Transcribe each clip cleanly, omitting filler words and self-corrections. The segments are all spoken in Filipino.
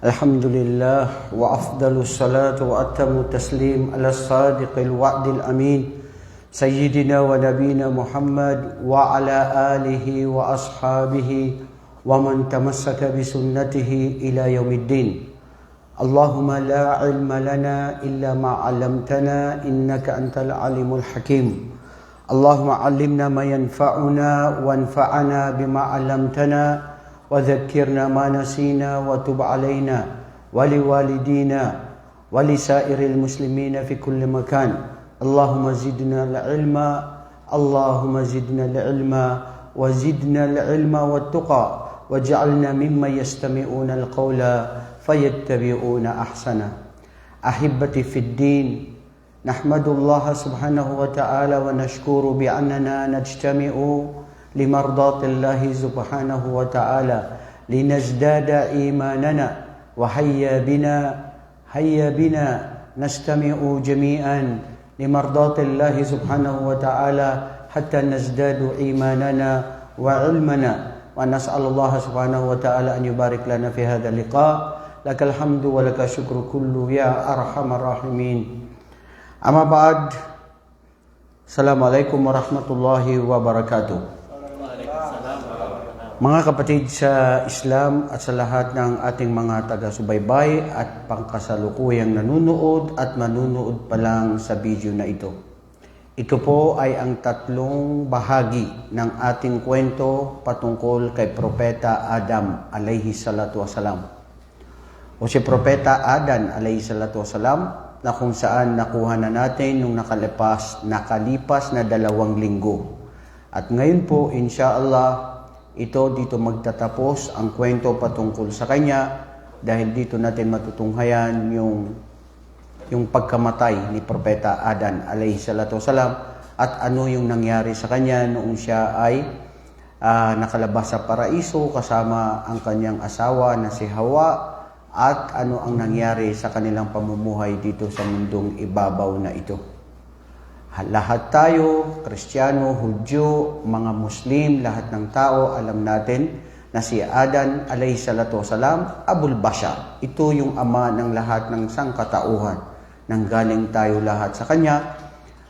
الحمد لله وأفضل الصلاة وأتم التسليم على الصادق الوعد الأمين سيدنا ونبينا محمد وعلى آله وأصحابه ومن تمسك بسنته إلى يوم الدين. اللهم لا علم لنا إلا ما علمتنا إنك أنت العليم الحكيم. اللهم علمنا ما ينفعنا وانفعنا بما علمتنا وذكرنا ما نسينا وتب علينا ولوالدينا ولسائر المسلمين في كل مكان. اللهم زدنا العلم اللهم زدنا العلم وزدنا العلم والتقى واجعلنا ممن يستمعون القول فيتبعون أحسنه. أحبتي في الدين، نحمد الله سبحانه وتعالى ونشكر بأننا نجتمع لمرضاة الله سبحانه وتعالى لنزداد إيماننا، وهيا بنا نستمع جميعا لمرضاة الله سبحانه وتعالى حتى نزداد إيماننا وعلمنا، ونسأل الله سبحانه وتعالى أن يبارك لنا في هذا اللقاء. لك الحمد ولك الشكر كله يا أرحم الراحمين. أما بعد، السلام عليكم ورحمة الله وبركاته. Mga kapatid sa Islam at sa lahat ng ating mga taga-subaybay at pangkasalukuyang nanunood at manunood pa lang sa video na ito. Ito po ay ang tatlong bahagi ng ating kwento patungkol kay Propeta Adam alayhi salatu wasalam. O si Propeta Adan alayhi salatu wasalam, na kung saan nakuha na natin nung nakalipas na 2 linggo. At ngayon po, insyaAllah, dito magtatapos ang kwento patungkol sa kanya, dahil dito natin matutunghayan yung pagkamatay ni Propeta Adan alayhi salatu wasalam at ano yung nangyari sa kanya noong siya ay nakalabas sa paraiso kasama ang kanyang asawa na si Hawa, at ano ang nangyari sa kanilang pamumuhay dito sa mundong ibabaw na ito. Lahat tayo, Kristiyano, Hudyo, mga Muslim, lahat ng tao, alam natin na si Adan alayhi salatu wasalam, Abul Bashar. Ito yung ama ng lahat ng sangkatauhan. Nanggaling tayo lahat sa kanya.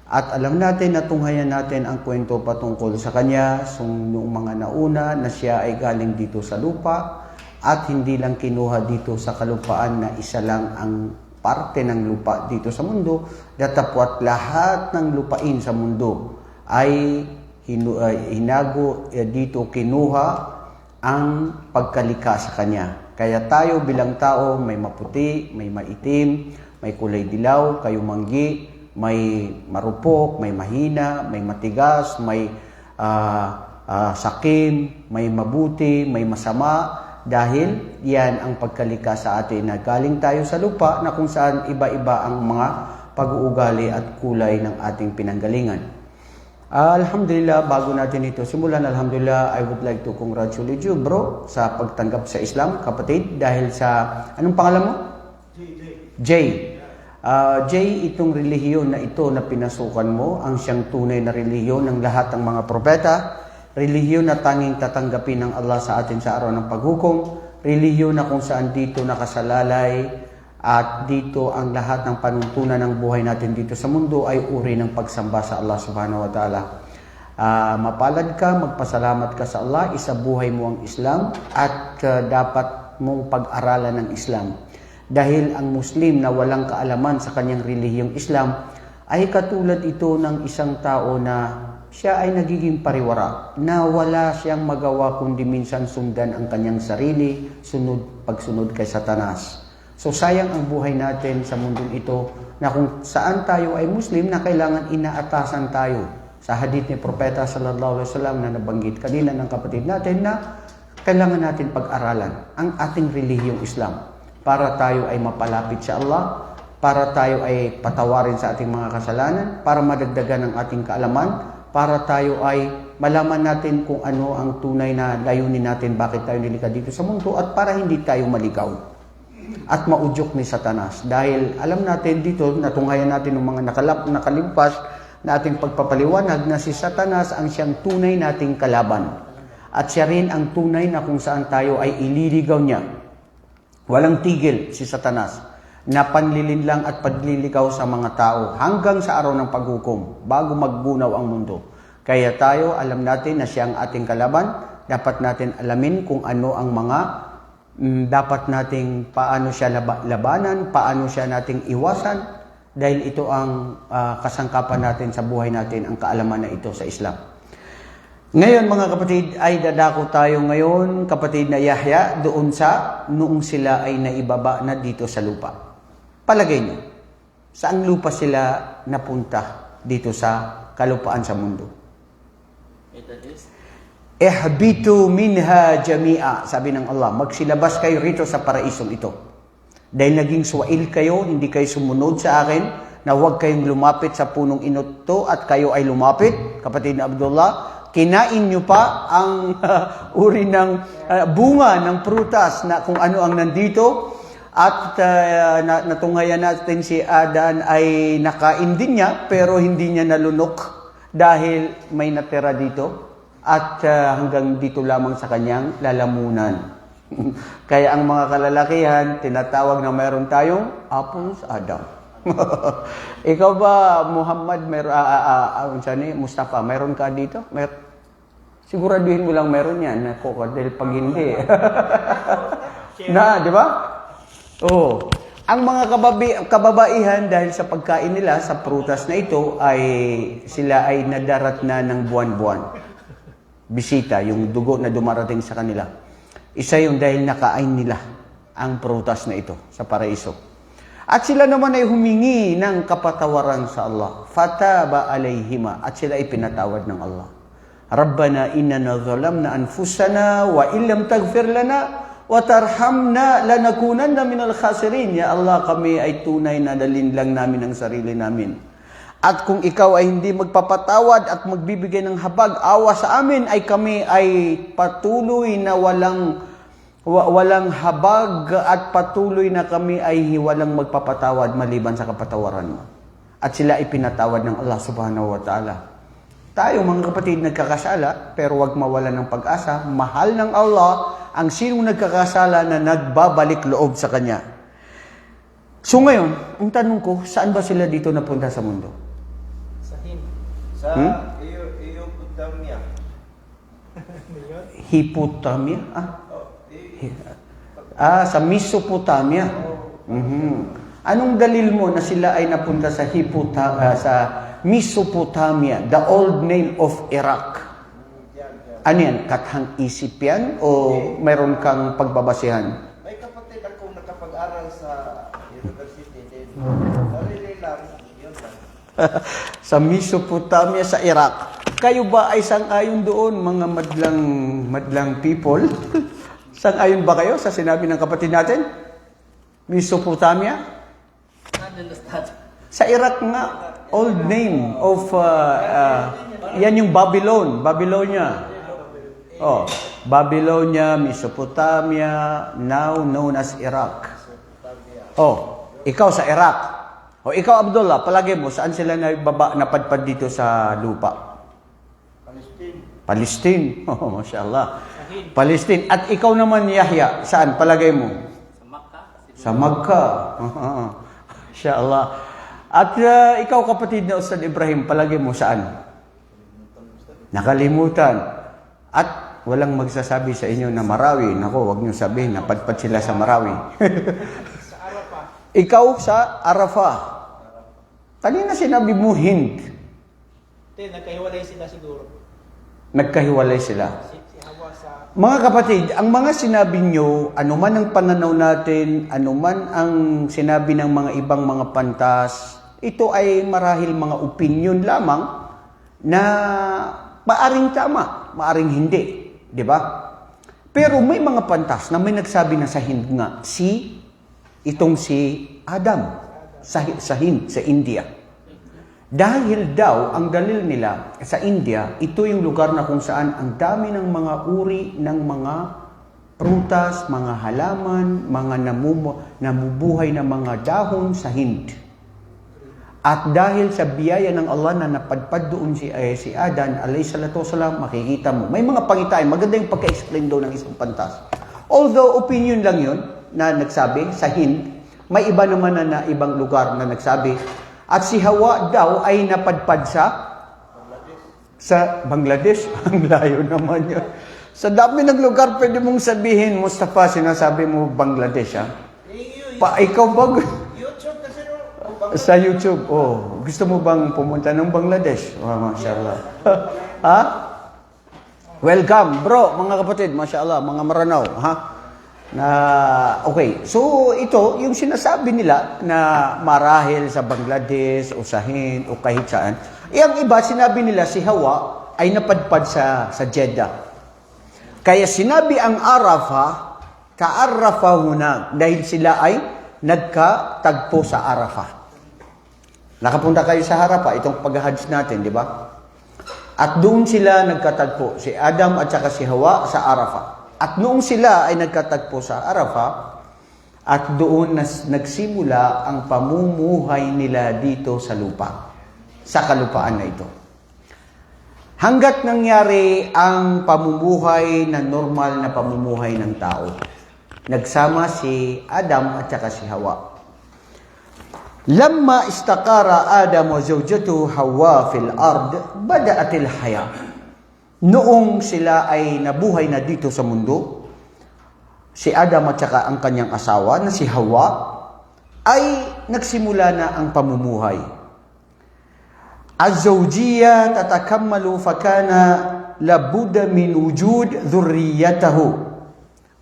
At alam natin, natunghayan natin ang kwento patungkol sa kanya noong mga nauna na siya ay galing dito sa lupa, at hindi lang kinuha dito sa kalupaan na isa lang ang parte ng lupa dito sa mundo, datapwat lahat ng lupain sa mundo ay hinago dito, kinuha ang pagkalika sa kanya. Kaya tayo bilang tao, may maputi, may maitim, may kulay dilaw, kayumanggi, may marupok, may mahina, may matigas, may sakim, may mabuti, may masama. Dahil yan ang pagkalika sa atin na galing tayo sa lupa na kung saan iba-iba ang mga pag-uugali at kulay ng ating pinanggalingan. Alhamdulillah, bago natin ito simulan, alhamdulillah, I would like to congratulate you, bro, sa pagtanggap sa Islam, kapatid, dahil sa, anong pangalan mo? Jay. Jay, itong relihiyon na ito na pinasukan mo, ang siyang tunay na relihiyon ng lahat ng mga propeta, relihiyon na tanging tatanggapin ng Allah sa atin sa araw ng paghukom, relihiyon na kung saan dito nakasalalay at dito ang lahat ng panuntunan ng buhay natin dito sa mundo ay uri ng pagsamba sa Allah subhanahu wa ta'ala. Mapalad ka, magpasalamat ka sa Allah, isabuhay mo ang Islam at dapat mong pag-aralan ng Islam. Dahil ang Muslim na walang kaalaman sa kanyang relihiyong Islam ay katulad ito ng isang tao na siya ay nagiging pariwara, na wala siyang magawa kundi minsan sundan ang kanyang sarili, pagsunod kay Satanas. So sayang ang buhay natin sa mundong ito na kung saan tayo ay Muslim na kailangan inaatasan tayo sa hadith ni Propeta sallallahu alaihi wasallam na nabanggit kanina ng kapatid natin na kailangan natin pag-aralan ang ating relihiyong Islam para tayo ay mapalapit sa Allah, para tayo ay patawarin sa ating mga kasalanan, para madagdagan ang ating kaalaman, para tayo ay malaman natin kung ano ang tunay na layunin natin, bakit tayo nilikha dito sa mundo, at para hindi tayo maligaw at maudyok ni Satanas. Dahil alam natin dito, natunghayan natin ng mga nakalimpas na ating pagpapaliwanag na si Satanas ang siyang tunay nating kalaban. At siya rin ang tunay na kung saan tayo ay ililigaw niya. Walang tigil si Satanas na panlilinlang at paglilikaw sa mga tao hanggang sa araw ng paghukom bago magbunaw ang mundo. Kaya tayo, alam natin na siya ang ating kalaban. Dapat natin alamin kung ano ang mga dapat nating paano siya labanan, paano siya nating iwasan, dahil ito ang kasangkapan natin sa buhay natin, ang kaalaman na ito sa Islam. Ngayon mga kapatid, ay dadako tayo ngayon, kapatid na Yahya, doon sa noong sila ay naibaba na dito sa lupa. Palagay niyo, saang lupa sila napunta dito sa kalupaan sa mundo? Ihbitu minha jami'a, sabi ng Allah, magsilabas kayo rito sa paraisong ito. Dahil naging suwail kayo, hindi kayo sumunod sa akin, na huwag kayong lumapit sa punong inoto at kayo ay lumapit, kapatid na Abdullah, kinain nyo pa ang uri ng bunga ng prutas na kung ano ang nandito, at natunghayan natin si Adan ay nakain din niya, pero hindi niya nalunok dahil may natira dito. At hanggang dito lamang sa kanyang lalamunan. Kaya ang mga kalalakihan, tinatawag na mayroon tayong apples Adam. Ikaw ba, Muhammad, Mustafa, mayroon ka dito? Siguraduhin mo lang mayroon yan. Dahil pag hindi. Di ba? Oh. Ang mga kababaihan, dahil sa pagkain nila sa prutas na ito, ay sila ay nadarat na ng buwan-buwan. Bisita, yung dugo na dumarating sa kanila. Isa yung dahil nakain nila ang prutas na ito sa paraiso. At sila naman ay humingi ng kapatawaran sa Allah. Fataba alayhima. At sila ay pinatawad ng Allah. Rabbana innana zalamna anfusana wa illam taghfir lana wa tarhamna lanakunanna minal khasirin. Ya Allah, kami ay tunay na dalinlang namin ang sarili namin. At kung ikaw ay hindi magpapatawad at magbibigay ng habag, awa sa amin, ay kami ay patuloy na walang habag at patuloy na kami ay walang magpapatawad maliban sa kapatawaran mo. At sila ay pinatawad ng Allah subhanahu wa ta'ala. Tayo mga kapatid nagkakasala, pero wag mawalan ng pag-asa. Mahal ng Allah ang sinong nagkakasala na nagbabalik loob sa Kanya. So ngayon, ang tanong ko, saan ba sila dito napunta sa mundo? Sa Hipotamia. Hipotamia? Sa Mesopotamia. Anong dalil mo na sila ay napunta sa Mesopotamia, the old name of Iraq? Ano yan? Kathang isip yan? O mayroon kang pagbabasihan? May kapatid akong nakapag-aral sa university din. Sarili lang, yun lang. Sa Mesopotamia, sa Iraq. Kayo ba ay sang-ayon doon, mga madlang people? Sang-ayon ba kayo sa sinabi ng kapatid natin? Mesopotamia? Sa Iraq nga, old name of, yan yung Babylonia. Babylonia, Mesopotamia, now known as Iraq. Ikaw sa Iraq. Ikaw, Abdullah, palagi mo, saan sila napadpad dito sa lupa? Palestine. Mashallah. Palestine. At ikaw naman, Yahya, saan? Palagay mo? Sa Makkah. Mashallah. At ikaw, kapatid na Ustad Ibrahim, palagay mo saan? Nakalimutan. At walang magsasabi sa inyo na Marawi. Naku, wag niyo sabihin, napadpad sila sa Marawi. Sa Arafah. Ikaw sa Arafah. Kanina sinabi mo Hind. Nagkahiwalay sila siguro. Nagkahiwalay sila. Si Hawa sa... Mga kapatid, ang mga sinabi nyo, anuman ang pananaw natin, anuman ang sinabi ng mga ibang mga pantas, ito ay marahil mga opinion lamang na maaring tama, maaring hindi. Di ba? Pero may mga pantas na may nagsabi na sa Hind nga, si Adam. Sa Hind, sa India. Dahil daw, ang dalil nila sa India, ito yung lugar na kung saan ang dami ng mga uri ng mga prutas, mga halaman, mga namubuhay na mga dahon sa Hind. At dahil sa biyaya ng Allah na napadpad doon si Adan, alayhi salatu wasalam, makikita mo. May mga pangitain, maganda yung pagka-explain daw ng isang pantas. Although opinion lang yun, na nagsabi sa Hind, may iba naman na ibang lugar na nagsabi. At si Hawa daw ay napadpad sa Bangladesh. Ang layo naman yun. Sa dami ng lugar, pwede mong sabihin, Mustafa, sinasabi mo Bangladesh, ha? Ikaw ba? YouTube kasi Sa YouTube, gusto mo bang pumunta ng Bangladesh? Mashallah. Ha? Welcome, bro, mga kapatid, mashallah, mga maranaw, ha? Okay, so ito, yung sinasabi nila na marahil sa Bangladesh o sa Hind o kahit saan, ang iba, sinabi nila si Hawa ay napadpad sa Jeddah. Kaya sinabi ang Arafah, ka-Arafahuna, dahil sila ay nagkatagpo sa Arafah. Nakapunta kayo sa Arafah, itong pag-hajj natin, di ba? At doon sila nagkatagpo, si Adam at saka si Hawa sa Arafah. At noong sila ay nagkatagpo sa Arafah, at doon nagsimula ang pamumuhay nila dito sa lupa, sa kalupaan na ito. Hanggat nangyari ang pamumuhay na normal na pamumuhay ng tao, nagsama si Adam at saka si Hawa. Lamma istakara Adam wa zawjatuhu Hawa fil ard, bada'atil haya. Noong sila ay nabuhay na dito sa mundo, si Adam at saka ang kanyang asawa na si Hawa ay nagsimula na ang pamumuhay. Az-zawjiyya tatakammalu fakana labudda min wujud dhurriyyatahu.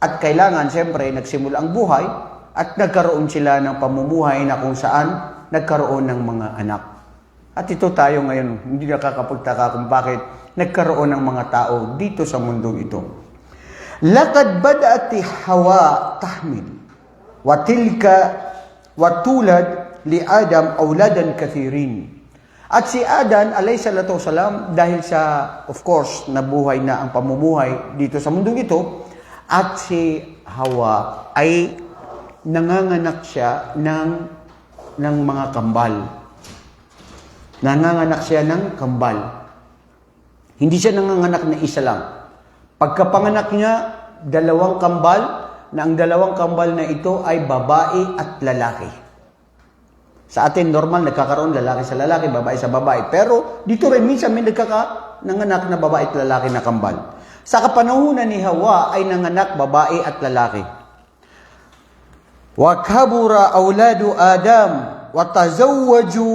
At kailangan siyempre nagsimula ang buhay at nagkaroon sila ng pamumuhay na kung saan nagkaroon ng mga anak. At ito tayo ngayon, hindi nakakapagtaka kung bakit nagkaroon ng mga tao dito sa mundong ito. Laqad bada'at Hawa tahmil wa tilka wa tulad li Adam auladan kathirin. At si Adan alayhi salatu wasalam, dahil sa of course nabuhay na ang pamumuhay dito sa mundong ito, at si Hawa ay nanganganak siya ng mga kambal. Nanganganak siya ng kambal. Hindi siya nanganganak na isa lang. Pagkapanganak niya, 2 kambal, na ang 2 kambal na ito ay babae at lalaki. Sa atin, normal, nagkakaroon lalaki sa lalaki, babae sa babae. Pero dito rin, minsan may nanganak na babae at lalaki na kambal. Sa kapanahunan ni Hawa ay nanganak babae at lalaki. Wa kabura awladu Adam wa tazawwaju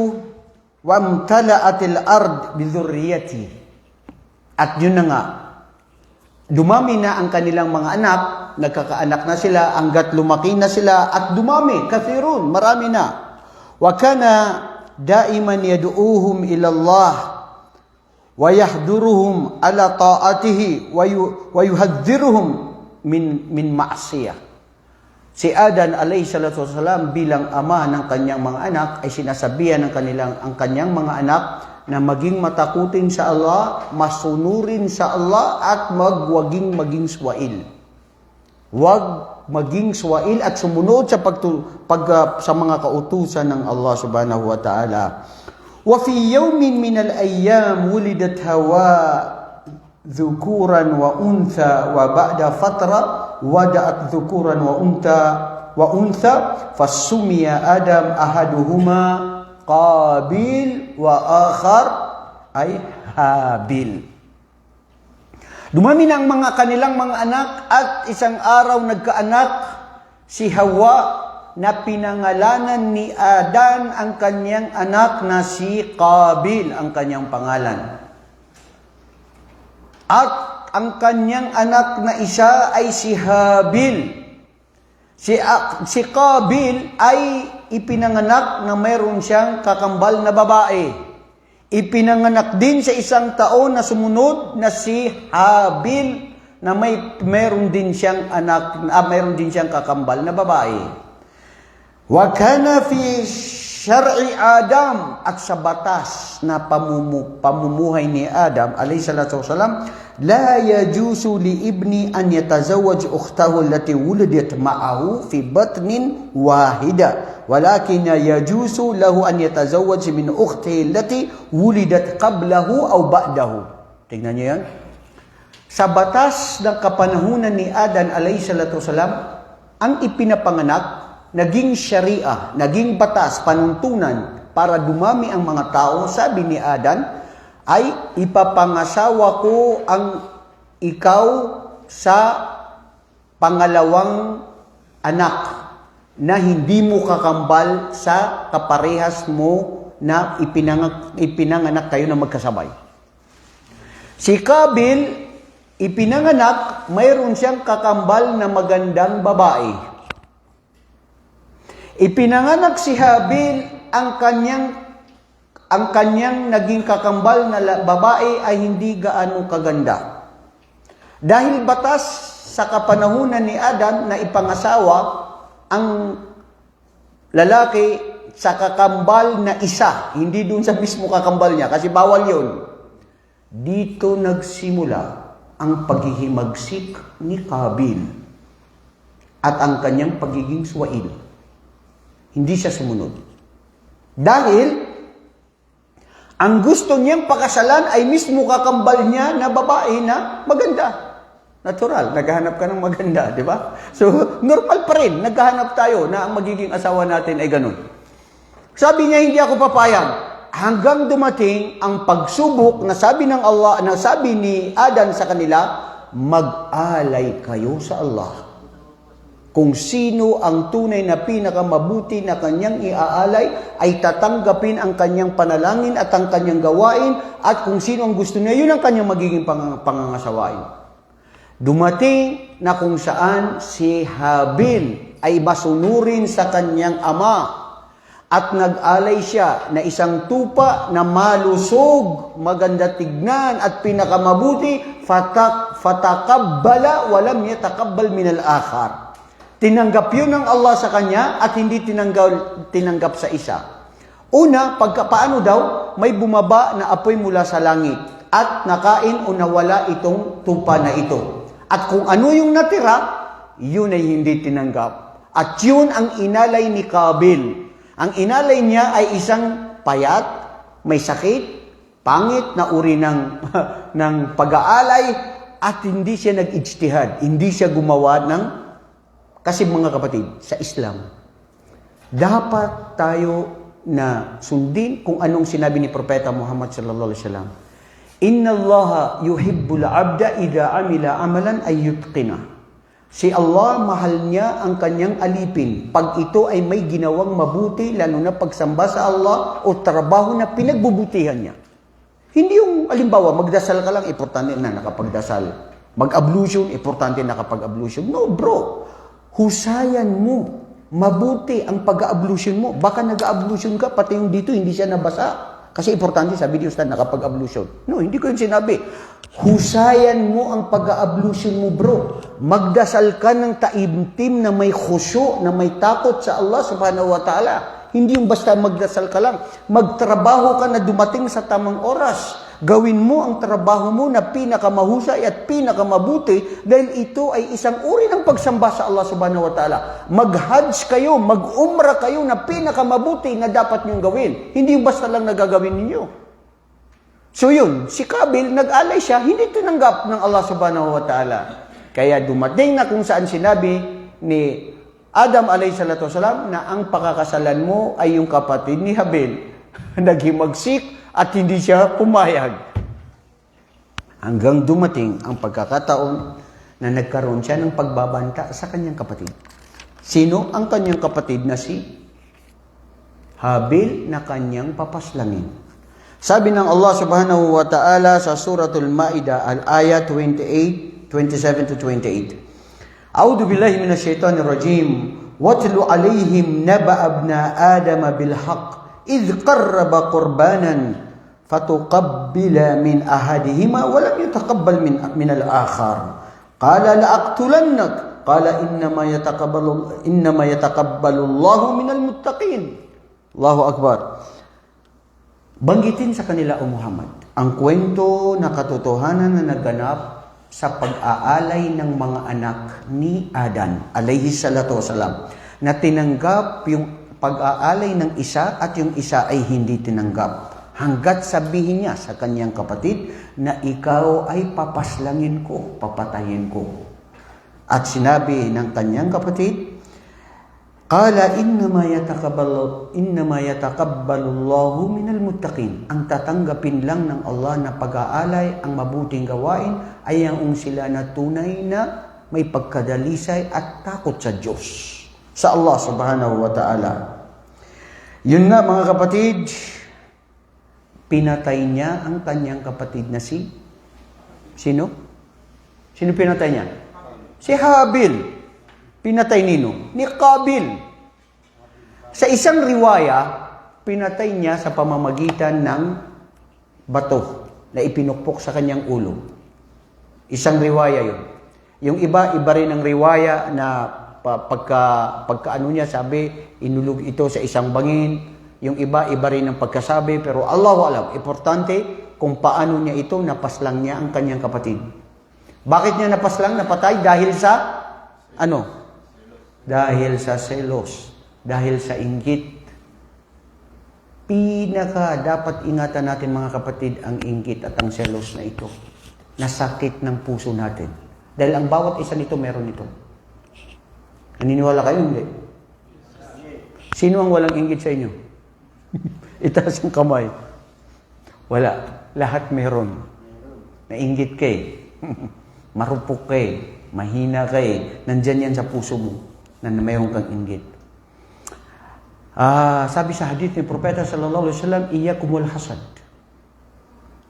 wa amtala'atil ard bi dhurriyyati. At yun na nga, dumami na ang kanilang mga anak, nagkakaanak na sila, hanggat lumaki na sila, at dumami, kathirun, marami na. Wa kana daiman yad'uuhum ila Allah wa yahduruhum ala ta'atihi wa yuhadhdhiruhum min ma'siyah. Si Adan alayhi salatu wasalam bilang ama ng kanyang mga anak ay sinasabihan ng ang kanyang mga anak na maging matakutin sa Allah, masunurin sa Allah, at maging swail. Wag maging swail at sumunod sa sa mga kautusan ng Allah subhanahu wa ta'ala. Wa fi yawmin min al-ayyam wulidat Hawa dhukuran wa untha wa ba'da fatra wada'at dhukuran wa untha fasumiya Adam ahaduhuma Qabil wa akhar ay Habil. Dumami na ang kanilang mga anak, at isang araw nagkaanak si Hawa na pinangalanan ni Adan ang kanyang anak na si Qabil ang kanyang pangalan. At ang kanyang anak na isa ay si Habil. Si Qabil ay ipinanganak na mayroon siyang kakambal na babae. Ipinanganak din sa isang taon na sumunod na si Habil na mayroon din siyang mayroon din siyang kakambal na babae. Wa kana fi syar'i Adam, at sa batas na pamumuhay ni Adam alayhi salatu wasalam, la yajuzu li ibni an yatazawwaj ukhtahu allati wulidat ma'ahu fi batnin wahida, walakin yajuzu lahu an yatazawwaj min ukhtihi allati wulidat qablahu aw ba'dahu. Tingnan niyo yan. Sa batas ng kapanahunan ni Adan alayhi salatu wasalam, ang ipinapanganak, naging sharia, naging batas, panuntunan para dumami ang mga tao, sabi ni Adan, ay ipapangasawa ko ang ikaw sa pangalawang anak na hindi mo kakambal sa kaparehas mo na ipinanganak kayo na magkasabay. Si Kabil, ipinanganak, mayroon siyang kakambal na magandang babae. Ipinanganak si Habil, ang kanyang naging kakambal na babae ay hindi gaano kaganda. Dahil batas sa kapanahunan ni Adam na ipangasawa ang lalaki sa kakambal na isa, hindi dun sa mismo kakambal niya, kasi bawal yun. Dito nagsimula ang paghihimagsik ni Kabil at ang kanyang pagiging suwail. Hindi siya sumunod. Dahil ang gusto niyang pakasalan ay mismo kakambal niya na babae na maganda. Natural, naghahanap ka ng maganda, di ba? So, normal pa rin, naghahanap tayo na ang magiging asawa natin ay ganun. Sabi niya, hindi ako papayag. Hanggang dumating ang pagsubok na sabi ng Allah, na sabi ni Adan sa kanila, mag-alay kayo sa Allah. Kung sino ang tunay na pinakamabuti na kanyang iaalay, ay tatanggapin ang kanyang panalangin at ang kanyang gawain, at kung sino ang gusto niya, yun ang kanyang magiging pangangasawain. Dumating na kung saan si Habil ay masunurin sa kanyang ama at nag-alay siya na isang tupa na malusog, maganda tignan at pinakamabuti, fatakabbala walam yatakabbal minal akhar. Tinanggap yun ng Allah sa kanya at hindi tinanggap sa isa. Una, paano daw? May bumaba na apoy mula sa langit at nakain o nawala itong tupa na ito. At kung ano yung natira, yun ay hindi tinanggap. At yun ang inalay ni Kabil. Ang inalay niya ay isang payat, may sakit, pangit na uri ng pag-aalay, at hindi siya nag-ijtihad. Hindi siya gumawa ng, kasi mga kapatid, sa Islam, dapat tayo na sundin kung anong sinabi ni Propeta Muhammad sallallahu alaihi wasallam. Inna Allaha yuhibbul abda idha amila amalan ay yutqina. Si Allah, mahal niya ang kanyang alipin pag ito ay may ginawang mabuti, lalo na pagsamba sa Allah o trabaho na pinagbubutihan niya. Hindi yung, alimbawa, magdasal ka lang, importante na nakapagdasal. Mag-ablution, importante nakapag-ablution. No, bro. Husayan mo. Mabuti ang pag-ablution mo. Baka nag-ablution ka, pati yung dito, hindi siya nabasa. Kasi importante, sabi ni Ustad, nakapag-ablution. No, hindi ko yun sinabi. Husayan mo ang pag-ablution mo, bro. Magdasal ka ng taimtim na may khusyu, na may takot sa Allah subhanahu wa ta'ala. Hindi yung basta magdasal ka lang. Magtrabaho ka na dumating sa tamang oras. Gawin mo ang trabaho mo na pinakamahusay at pinakamabuti dahil ito ay isang uri ng pagsamba sa Allah subhanahu wa ta'ala. Mag-hajj kayo, mag-umrah kayo na pinakamamabuti na dapat niyong gawin. Hindi yung basta lang nagagawin ninyo. So yun, si Kabil, nag-alay siya, hindi tinanggap ng Allah subhanahu wa ta'ala. Kaya dumating na kung saan sinabi ni Adam alayhi salatu wasalam na ang pakakasalan mo ay yung kapatid ni Habil. Naghimagsik at hindi siya pumayag. Hanggang dumating ang pagkakataon na nagkaroon siya ng pagbabanta sa kanyang kapatid. Sino ang kanyang kapatid na si Habil na kanyang papaslangin? Sabi ng Allah subhanahu wa ta'ala sa suratul Ma'idah, al-ayat 27 to 28. A'udhu billahi minasyaitanir rajim. Watlu alayhim naba'a ibna Adam bilhaq idh qarraba qurbanan fatuqabbila min ahadihima wa lam yataqabbal min al-akhar. Qala la'aqtulannak. Qala innama yataqabbalu Allahu min al-muttaqin. Allahu akbar. Banggitin sa kanila, O Muhammad, ang kwento na katotohanan na naganap sa pag-aalay ng mga anak ni Adan alayhi salatu wasalam, na tinanggap yung pag-aalay ng isa at yung isa ay hindi tinanggap. Hanggat sabihin niya sa kanyang kapatid na ikaw ay papaslangin ko, papatayin ko. At sinabi ng kanyang kapatid, Qala innama yatakabbalu Allahu minal muttaqin. Ang tatanggapin lang ng Allah na pag-aalay ang mabuting gawain ay ang sila na tunay na may pagkadalisay at takot sa Diyos, sa Allah subhanahu wa ta'ala. Yun nga mga kapatid, pinatay niya ang kanyang kapatid na sino? Sino pinatay niya? Si Habil. Pinatay nino? Ni Qabil. Sa isang riwaya, pinatay niya sa pamamagitan ng bato na ipinukpok sa kanyang ulo. Isang riwaya yun. Yung iba rin ang riwaya na pagkaano niya, sabi, inulog ito sa isang bangin. Yung iba rin ang pagkasabi, pero Allahu alam, importante kung paano niya ito napaslang niya ang kanyang kapatid. Bakit niya napaslang, napatay? Dahil sa, Dahil sa selos, dahil sa inggit. Dapat ingatan natin mga kapatid ang inggit at ang selos na ito. Nasakit ng puso natin. Dahil ang bawat isa nito meron ito. Naniniwala kayo? Hindi. Sino ang walang inggit sa inyo? Itaas ang kamay. Wala. Lahat meron. Nainggit kay. Marupok kay. Mahina kay. Nandyan yan sa puso mo na mayroon kang inggit. Sabi sa hadith ni Propeta sallallahu alaihi wasallam, iyakumul hasad.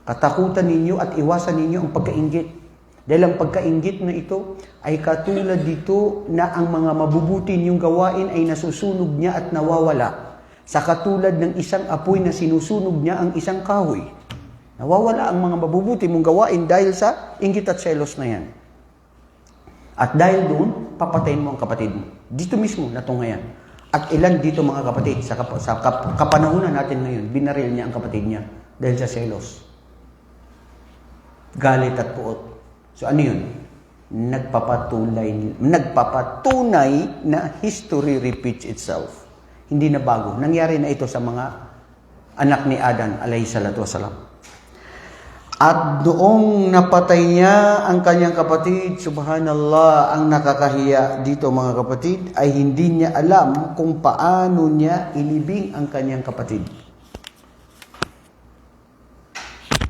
Katakutan ninyo at iwasan ninyo ang pagkainggit. Dahil ang pagkainggit na ito ay katulad dito na ang mga mabubuti niyong gawain ay nasusunog niya at nawawala. Sa katulad ng isang apoy na sinusunog niya ang isang kahoy. Nawawala ang mga mabubuti mong gawain dahil sa inggit at selos na yan. At dahil doon, papatayin mo ang kapatid mo. Dito mismo, natungayan. At ilan dito mga kapatid, sa kapanahunan natin ngayon, binaril niya ang kapatid niya dahil sa selos. Galit at puot. So ano yun? Nagpapatunay na history repeats itself. Hindi na bago. Nangyari na ito sa mga anak ni Adan, alayhi salatu wasalam. At doong napatay niya ang kanyang kapatid, subhanallah, ang nakakahiya dito mga kapatid, ay hindi niya alam kung paano niya ilibing ang kanyang kapatid.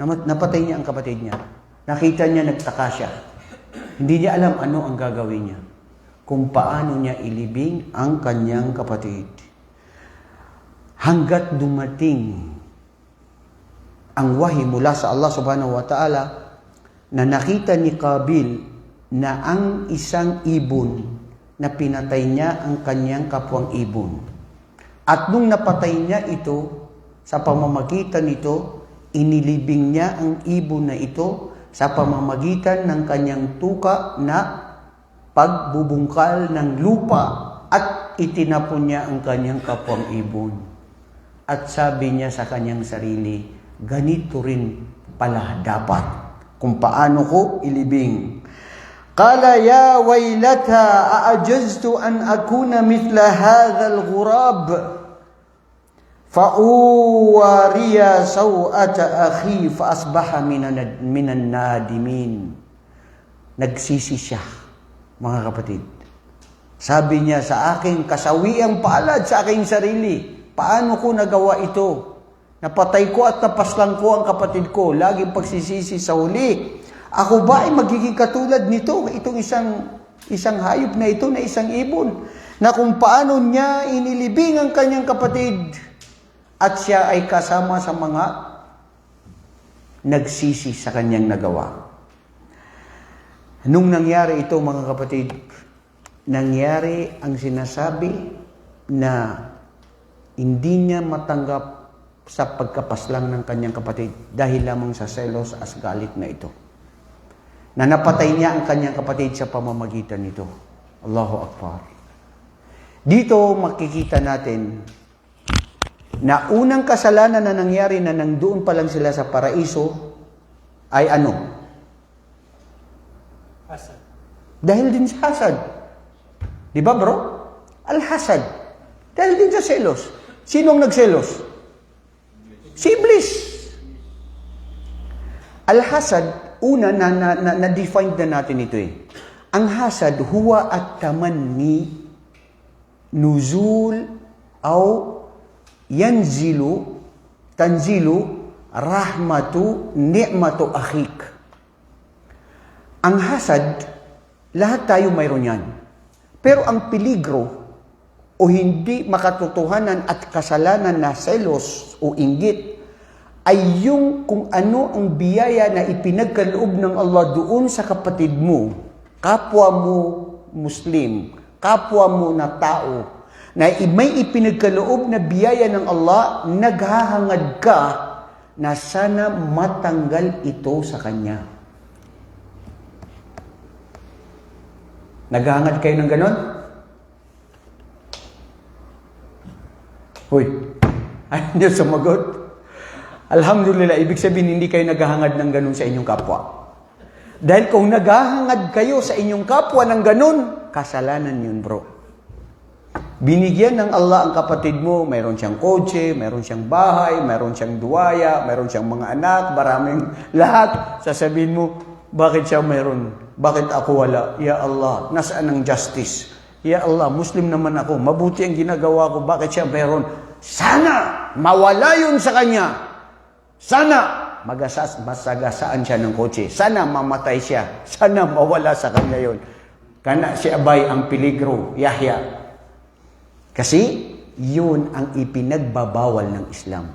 Napatay niya ang kapatid niya. Nakita niya, nagtaka siya. Hindi niya alam ano ang gagawin niya. Kung paano niya ilibing ang kanyang kapatid. Hanggat dumating ang wahi mula sa Allah subhanahu wa ta'ala na nakita ni Qabil na ang isang ibon na pinatay niya ang kanyang kapwang ibon. At nung napatay niya ito, sa pamamagitan nito, inilibing niya ang ibon na ito sa pamamagitan ng kanyang tuka na pagbubungkal ng lupa at itinapon niya ang kanyang kapwang ibon. At sabi niya sa kanyang sarili, ganito rin pala dapat kung paano ko ilibing. Qala ya waylata a'ajaztu an akuna mithla hadha al-ghurab fa'uwariya sawata akhi fa asbaha minan nadimin. Nagsisi siya, mga kapatid. Sabi niya sa aking kasawiang palad sa aking sarili, paano ko nagawa ito? Napatay ko at napaslang ko ang kapatid ko. Laging pagsisisi sa huli. Ako ba ay magiging katulad nito? Itong isang hayop na ito, na isang ibon. Na kung paano niya inilibing ang kanyang kapatid. At siya ay kasama sa mga nagsisi sa kanyang nagawa. Nung nangyari ito mga kapatid, nangyari ang sinasabi na hindi niya matanggap sa pagkapaslang ng kanyang kapatid dahil lamang sa selos as galit na ito. Na napatay niya ang kanyang kapatid sa pamamagitan nito. Allahu Akbar. Dito makikita natin na unang kasalanan na nangyari na nandoon pa lang sila sa paraiso ay ano? Hasad. Dahil din sa hasad. Di ba bro? Al-hasad. Dahil din sa selos. Sinong nagselos? Si Iblis. Al-hasad, una na-define na natin ito eh. Ang hasad, huwa at tamanni nuzul au tanzilu rahmatu ni'matu akhik. Ang hasad, lahat tayo mayroon yan. Pero ang peligro o hindi makatotohanan at kasalanan na selos o inggit ay yung kung ano ang biyaya na ipinagkaloob ng Allah doon sa kapatid mo, kapwa mo Muslim, kapwa mo na tao, na may ipinagkaloob na biyaya ng Allah, naghahangad ka na sana matanggal ito sa kanya. Naghahangad kayo ng ganon? Hoy, ay hindi sumagot. Alhamdulillah, ibig sabihin hindi kayo naghahangad ng ganun sa inyong kapwa. Dahil kung naghahangad kayo sa inyong kapwa ng ganun, kasalanan yun, bro. Binigyan ng Allah ang kapatid mo, mayroon siyang kotse, mayroon siyang bahay, mayroon siyang duwaya, mayroon siyang mga anak, maraming lahat. Sasabihin mo, bakit siya mayroon? Bakit ako wala? Ya Allah, nasaan ang justice? Ya Allah, Muslim naman ako, mabuti ang ginagawa ko, bakit siya mayroon? Sana mawala yun sa kanya. Sana masagasaan siya ng kotse. Sana mamatay siya. Sana mawala sa kanya yun. Kana si Abay ang peligro, Yahya. Kasi yun ang ipinagbabawal ng Islam.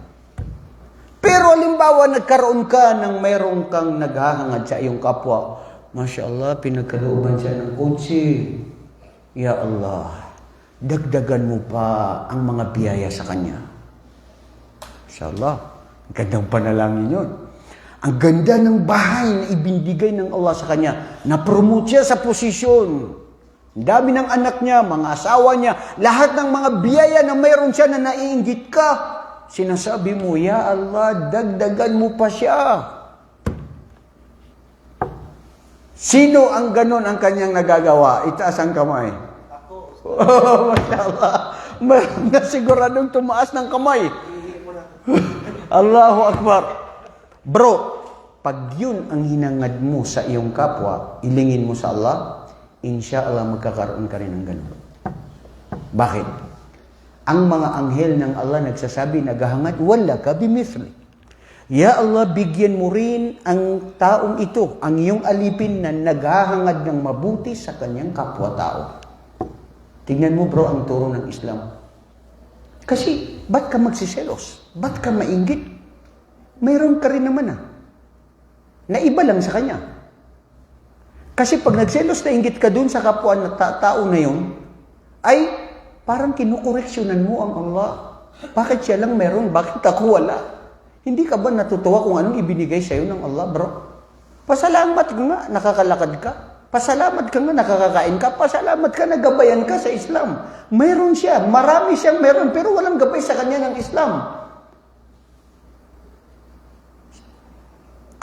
Pero halimbawa nagkaroon ka ng mayroong kang naghahangad sa iyong kapwa. Masya Allah, pinagkalooban siya ng kotse. Ya Allah, dagdagan mo pa ang mga biyaya sa kanya. Inshallah. Gandang panalangin yun. Ang ganda ng bahay na ibindigay ng Allah sa kanya. Na-promote siya sa posisyon. Ang dami ng anak niya, mga asawa niya, lahat ng mga biyaya na mayroon siya na naiinggit ka. Sinasabi mo, Ya Allah, dagdagan mo pa siya. Sino ang ganon ang kanyang nagagawa? Itaas ang kamay. Ako. Oh, Masya Allah. Mayroon na siguradong tumaas ng kamay. Allahu Akbar. Bro, pag yun ang hinangad mo sa iyong kapwa, ilingin mo sa Allah, insya Allah magkakaroon ka rin ng ganun. Bakit? Ang mga anghel ng Allah nagsasabi, naghahangad, wala ka bimithli. Ya Allah, bigyan mo rin ang taong ito, ang iyong alipin na naghahangad ng mabuti sa kanyang kapwa-tao. Tingnan mo bro ang turo ng Islam. Kasi, ba't ka magsiselos? Ba't ka mainggit? Mayroon ka rin naman na iba lang sa kanya. Kasi pag nagselos na inggit ka dun sa kapwa na tao na yun, ay parang kinukoreksyonan mo ang Allah. Bakit siya lang meron? Bakit ako wala? Hindi ka ba natutuwa kung anong ibinigay sa'yo ng Allah, bro? Pasalamat ka nga, nakakalakad ka. Pasalamat ka nga, nakakakain ka. Pasalamat ka, nagabayan ka sa Islam. Mayroon siya, marami siyang meron, pero walang gabay sa kanya ng Islam.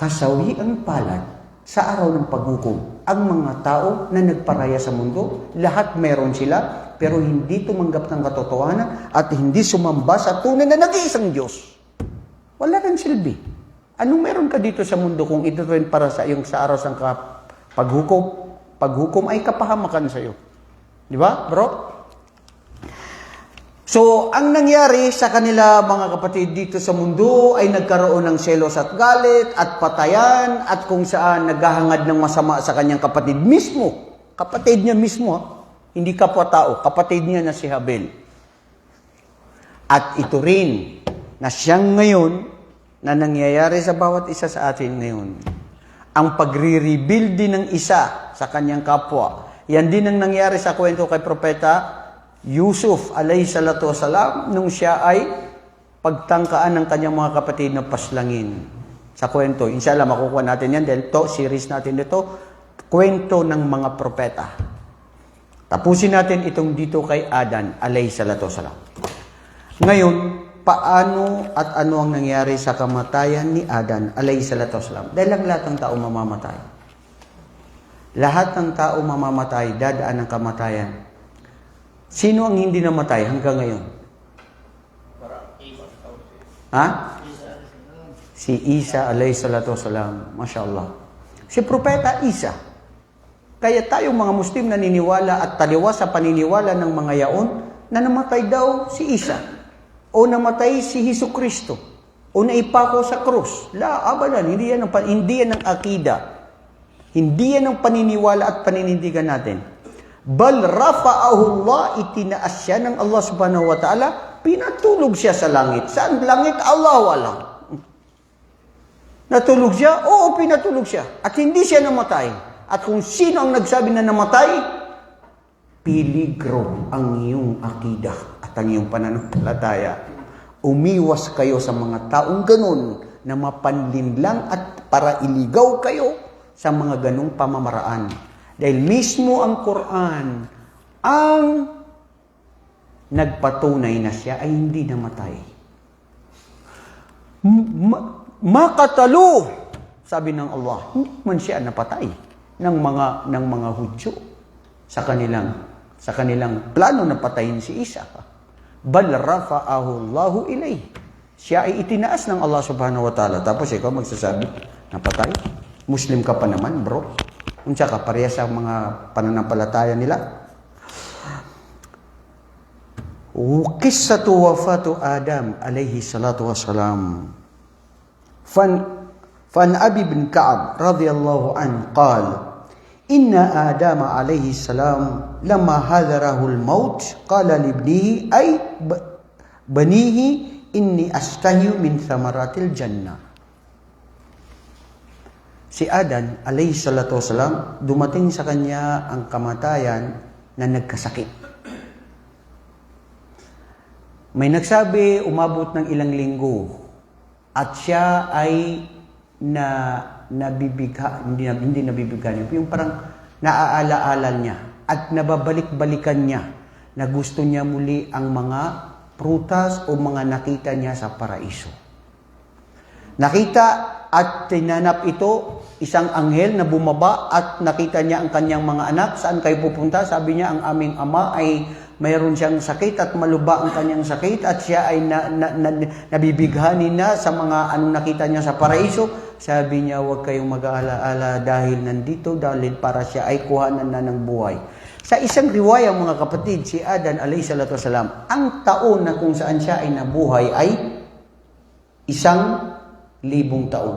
Kasawi ang palad sa araw ng paghukom. Ang mga tao na nagparaya sa mundo, lahat meron sila, pero hindi tumanggap ng katotohanan at hindi sumamba sa tunay na nag-iisang Diyos. Wala kang silbi. Anong meron ka dito sa mundo kung ito rin para sa iyong sa araw ng paghukom? Paghukom ay kapahamakan sa iyo. Di ba, bro? So, ang nangyari sa kanila mga kapatid dito sa mundo ay nagkaroon ng selos at galit at patayan at kung saan naghahangad ng masama sa kanyang kapatid mismo. Kapatid niya mismo, hindi kapwa-tao, kapatid niya na si Habil. At ito rin na siyang ngayon na nangyayari sa bawat isa sa atin ngayon. Ang pagre-rebuild din ng isa sa kanyang kapwa. Yan din ang nangyari sa kwento kay Propeta Yusuf alayhi salatu wasalam nung siya ay pagtangkaan ng kanyang mga kapatid na paslangin. Sa kwento, inshallah makukuha natin yan dahil to, series natin dito, kwento ng mga propeta. Tapusin natin itong dito kay Adan alayhi salatu wasalam. Ngayon, paano at ano ang nangyari sa kamatayan ni Adan alayhi salatu wasalam? Dahil lang lahat ng tao mamamatay. Lahat ng tao mamamatay, dadaan ng kamatayan. Sino ang hindi namatay hanggang ngayon? Ha? Si Isa alayhi salatu wasalam. Masya Allah. Si Propeta Isa. Kaya tayong mga Muslim naniniwala at taliwas sa paniniwala ng mga yaon na namatay daw si Isa o namatay si Hesus Kristo o naipako sa krus. La, abadan, hindi yan ang akida. Hindi yan ang paniniwala at paninindigan natin. Bal rafa'ahu Allah, itinaas siya ng Allah subhanahu wa ta'ala, pinatulog siya sa langit. Saan langit? Allahu alam. Natulog siya? Oo, pinatulog siya. At hindi siya namatay. At kung sino ang nagsabi na namatay, piligro ang iyong akida at ang iyong pananampalataya. Umiwas kayo sa mga taong ganun na mapanlinlang at para iligaw kayo sa mga ganung pamamaraan. Dahil mismo ang Quran ang nagpatunay na siya ay hindi namatay. Makatalo, sabi ng Allah, hindi man siya napatay ng mga Hudyo sa kanilang plano na patayin si Isa. Bal rafa'ahu Allahu ilay. Siya ay itinaas ng Allah subhanahu wa ta'ala. Tapos ikaw magsasabi, napatay? Muslim ka pa naman, bro. Unsa ka, pareha sa mga pananampalataya nila. Qissatu wafatu Adam alayhi salatu wassalam. Fan Abi bin Ka'ab radhiyallahu an qala Inna Adam alayhi salam lama hadarahu al-maut qala libnihi ay banihi inni astahi min thamaratil jannah. Si Adan alayhi salatu wasalam, dumating sa kanya ang kamatayan na nagkasakit. May nagsabi umabot ng ilang linggo at siya ay hindi nabibigha niya. Yung parang naaala-ala niya at nababalik-balikan niya na gusto niya muli ang mga prutas o mga nakita niya sa paraiso. Nakita at tinanap ito, isang anghel na bumaba at nakita niya ang kanyang mga anak. Saan kayo pupunta? Sabi niya, ang aming ama ay mayroon siyang sakit at maluba ang kanyang sakit at siya ay nabibighanin na sa mga anong nakita niya sa paraiso. Sabi niya, huwag kayong mag-aala-ala dahil nandito, dahil para siya ay kuhanan na ng buhay. Sa isang riwaya, mga kapatid, si Adan alayhi salatu wasalam, ang taon na kung saan siya ay nabuhay ay 1,000 taon.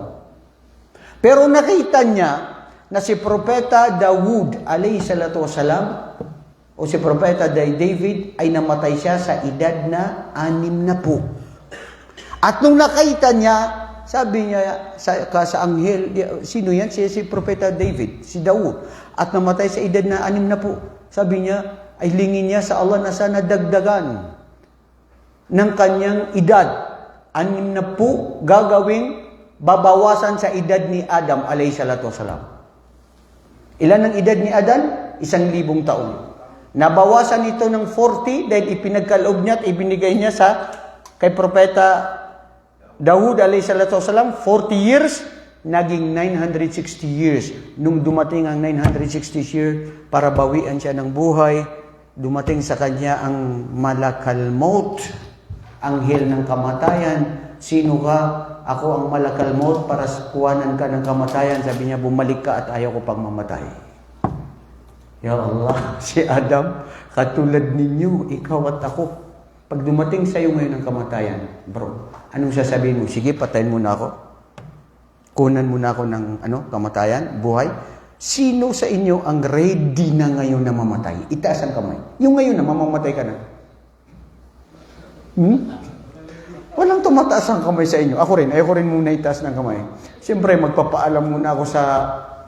Pero nakita niya na si Propeta Dawud alayhi salatu wasalam o si Propeta David ay namatay siya sa edad na 60. At nung nakita niya, sabi niya sa anghel, sino yan? Si Propeta David, si Dawud. At namatay sa edad na 60. Sabi niya, ay lingin niya sa Allah na sana dagdagan ng kanyang edad. 60 gagawing babawasan sa edad ni Adam alayhi salatu wasalam. Ilan ang edad ni Adam? 1,000 taon. Nabawasan ito ng 40 dahil ipinagkaloob niya at ibinigay niya kay Propeta Dawud alayhi salatu wasalam, 40 years, naging 960 years. Nung dumating ang 960 years para bawian siya ng buhay, dumating sa kanya ang malakal maut, anghel ng kamatayan. Sino ka? Ako ang malakal maut para kuwanan ka ng kamatayan. Sabi niya, bumalik ka at ayaw ko pang mamatay. Ya Allah, si Adam, katulad ninyo, ikaw at ako. Pag dumating sa iyo ngayon ang kamatayan, bro, anong sasabihin mo? Sige, patayin mo na ako. Kunan mo na ako ng kamatayan, buhay. Sino sa inyo ang ready na ngayon na mamatay? Itaas ang kamay. Yung ngayon na, mamamatay ka na. Walang tumataas ang kamay sa inyo. Ayoko rin muna itaas ng kamay. Siyempre, magpapaalam muna ako sa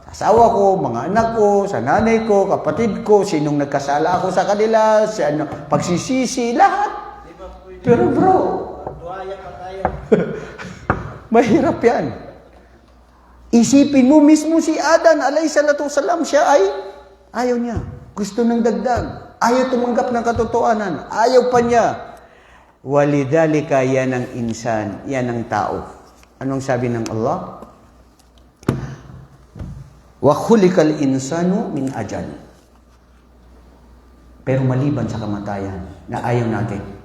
asawa ko, mga anak ko, sa nanay ko, kapatid ko, sinong nagkasala ako sa kanila, pagsisisi, lahat. Pero bro, mahirap yan. Isipin mo mismo si Adan alayhi salatu wasalam, siya ay ayaw niya. Gusto ng dagdag. Ayaw tumanggap ng katotohanan. Ayaw pa niya. Walidhalika, yan ang insan, yan ang tao. Anong sabi ng Allah? Wa khuliqal insanu min ajal. Pero maliban sa kamatayan na ayaw natin.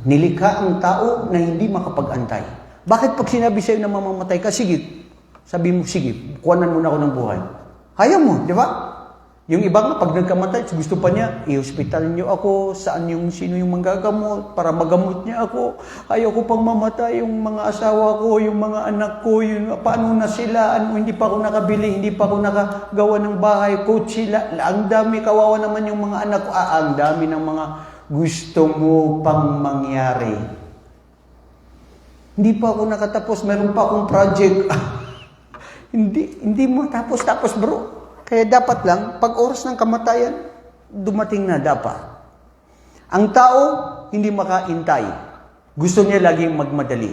Nilikha ang tao na hindi makapag-antay. Bakit pag sinabi sa'yo na mamamatay ka, sige, sabi mo, sige, kuhanan mo na ako ng buhay. Ayaw mo, di ba? Yung iba nga, pag nagkamatay, gusto pa niya, i-hospital niyo ako, sino yung manggagamot, para magamot niya ako. Ayaw ko pang mamatay, yung mga asawa ko, yung mga anak ko, paano na sila, hindi pa ako nakabili, hindi pa ako nakagawa ng bahay, kotse, ang dami, kawawa naman yung mga anak ko, ang dami ng mga gusto mo pang mangyari. Hindi pa ako nakatapos, meron pa akong project. hindi mo tapos bro. Kaya dapat lang, pag oras ng kamatayan, dumating na dapat. Ang tao, hindi makaintay. Gusto niya laging magmadali.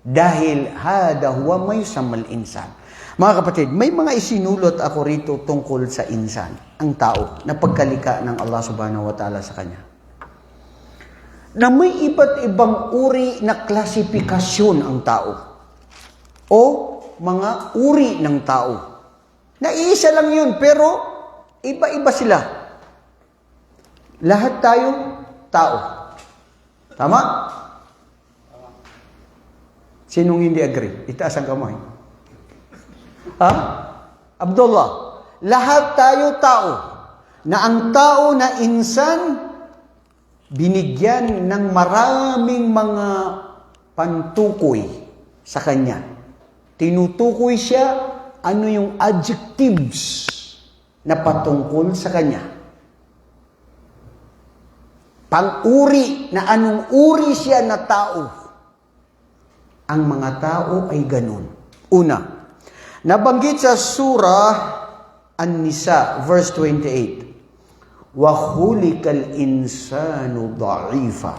Dahil, hada huwa may samal insan. Mga kapatid, may mga isinulot ako rito tungkol sa insan, ang tao, na pagkalika ng Allah subhanahu wa ta'ala sa kanya. Na may iba't ibang uri na klasifikasyon ang tao. O mga uri ng tao. Naiisa lang yun, pero iba-iba sila. Lahat tayo, tao. Tama? Sinong hindi agree? Itaas ang kamay. Ha? Abdullah, lahat tayo, tao. Na ang tao na insan, binigyan ng maraming mga pantukoy sa kanya. Tinutukoy siya ano yung adjectives na patungkol sa kanya. Pang-uri na anong uri siya na tao. Ang mga tao ay ganun. Una, nabanggit sa surah An-Nisa, verse 28. Wa khuliqal insanu dha'ifa.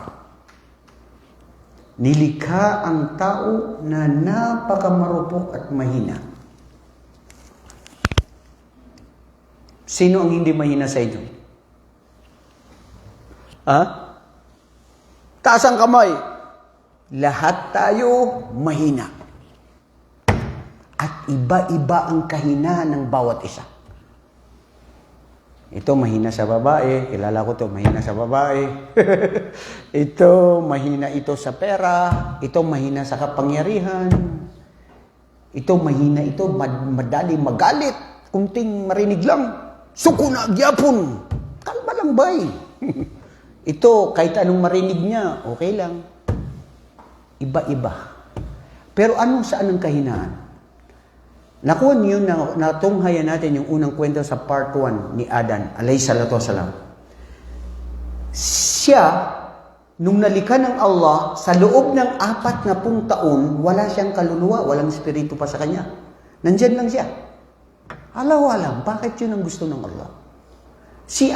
Nilikha ang tao na napakamarupok at mahina. Sino ang hindi mahina sa inyo? Ha? Taas ang kamay. Lahat tayo mahina. At iba-iba ang kahinaan ng bawat isa. Ito mahina sa babae. Kilala ko to, mahina sa babae. Ito, mahina ito sa pera. Ito, mahina sa kapangyarihan. Ito, mahina ito, madali magalit. Kunting marinig lang. Suko na, gyapon. Kalma lang bay. Ito, kahit anong marinig niya, okay lang. Iba-iba. Pero anong saan ang kahinaan? Nakuha niyo na natunghayan natin yung unang kwento sa part 1 ni Adan, alayhi salatu wasalam. Siya, nung nalikha ng Allah, sa loob ng 40 taon, wala siyang kaluluwa, walang espiritu pa sa kanya. Nandyan lang siya. Alam, bakit yun ang gusto ng Allah? Si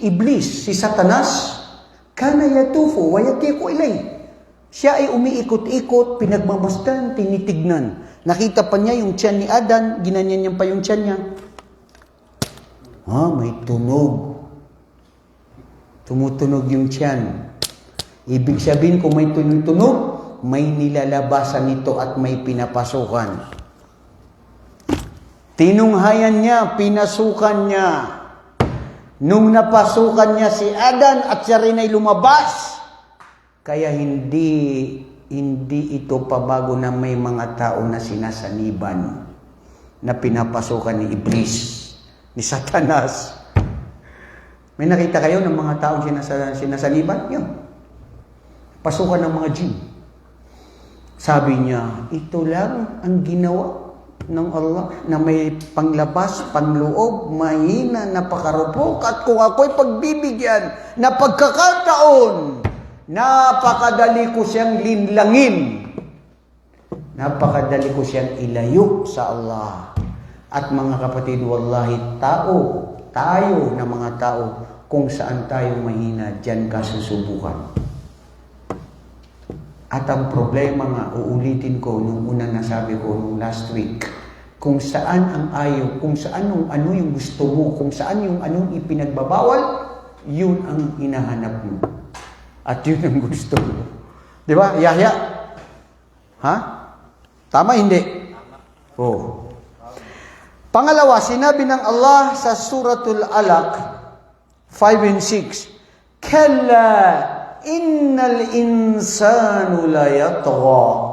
Iblis, si Satanas, kana yatufu wa yatiqu ilay. Siya ay umiikot-ikot, pinagmamasdan, tinitignan. Nakita pa niya yung tiyan ni Adan, ginanyan niya pa yung tiyan niya. May tunog. Tumutunog yung tiyan. Ibig sabihin, kung may tunog, may nilalabasan nito at may pinapasukan. Tinunghayan niya, pinasukan niya. Nung napasukan niya si Adan at siya rin ay lumabas. Kaya hindi ito pabago na may mga tao na sinasaniban na pinapasukan ni Iblis, ni Satanas. May nakita kayo ng mga taong sinasaniban? Yun. Pasukan ng mga jinn. Sabi niya, ito lang ang ginawa ng Allah na may panglabas, panloob, mahina, napakarupok, at kung ako'y pagbibigyan na pagkakataon, napakadali ko siyang linlangin. Napakadali ko siyang ilayo sa Allah. At mga kapatid, wallahi, tayo na mga tao, kung saan tayo mahina, dyan ka susubukan. At ang problema nga, uulitin ko nung unang nasabi ko nung last week, kung saan ang ayaw, kung saan yung ano yung gusto mo, kung saan yung anong ipinagbabawal, yun ang hinahanap mo. At yun ang gusto mo. Di ba, Yahya? Ha? Tama, hindi? Oh. Pangalawa, sinabi ng Allah sa Suratul Alaq 5 and 6, Kalla innal insanu la yatgha,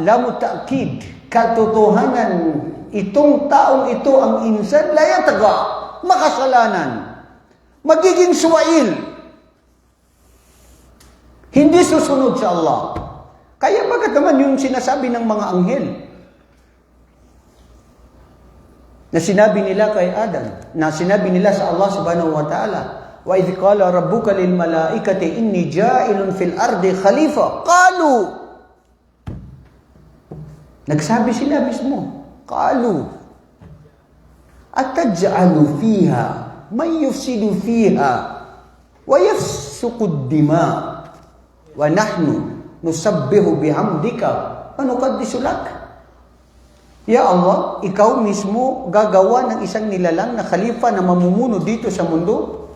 lamu ta'kid, katotohanan, itong taong ito ang insan, layataga, makasalanan, magiging suwail, hindi susunod sa Allah. Kaya bakit naman yung sinasabi ng mga anghel, na sinabi nila kay Adam, na sinabi nila sa Allah subhanahu wa ta'ala, wa idh qala rabbuka lil malaikati inni ja'ilun fil ardi khalifa, qalu, nagsabi sila mismo, qalu ataj'alu fiha may yufsidu fiha wa yafsuqu ad-dima wa nahnu nusabbihu bihamdika wa nuqaddisu lak. Ya Allah, ikaw mismo gagawa ng isang nilalang na khalifa na mamumuno dito sa mundo,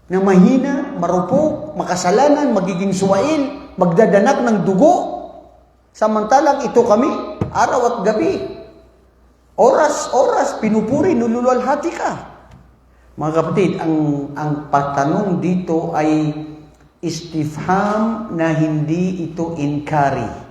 na mahina, marupok, makasalanan, magiging suwail, magdadanak ng dugo. Samantalang ito kami, araw at gabi, oras-oras, pinupuri, nululuwalhati ka. Mga kapatid, ang patanong dito ay istifham na hindi ito inkari.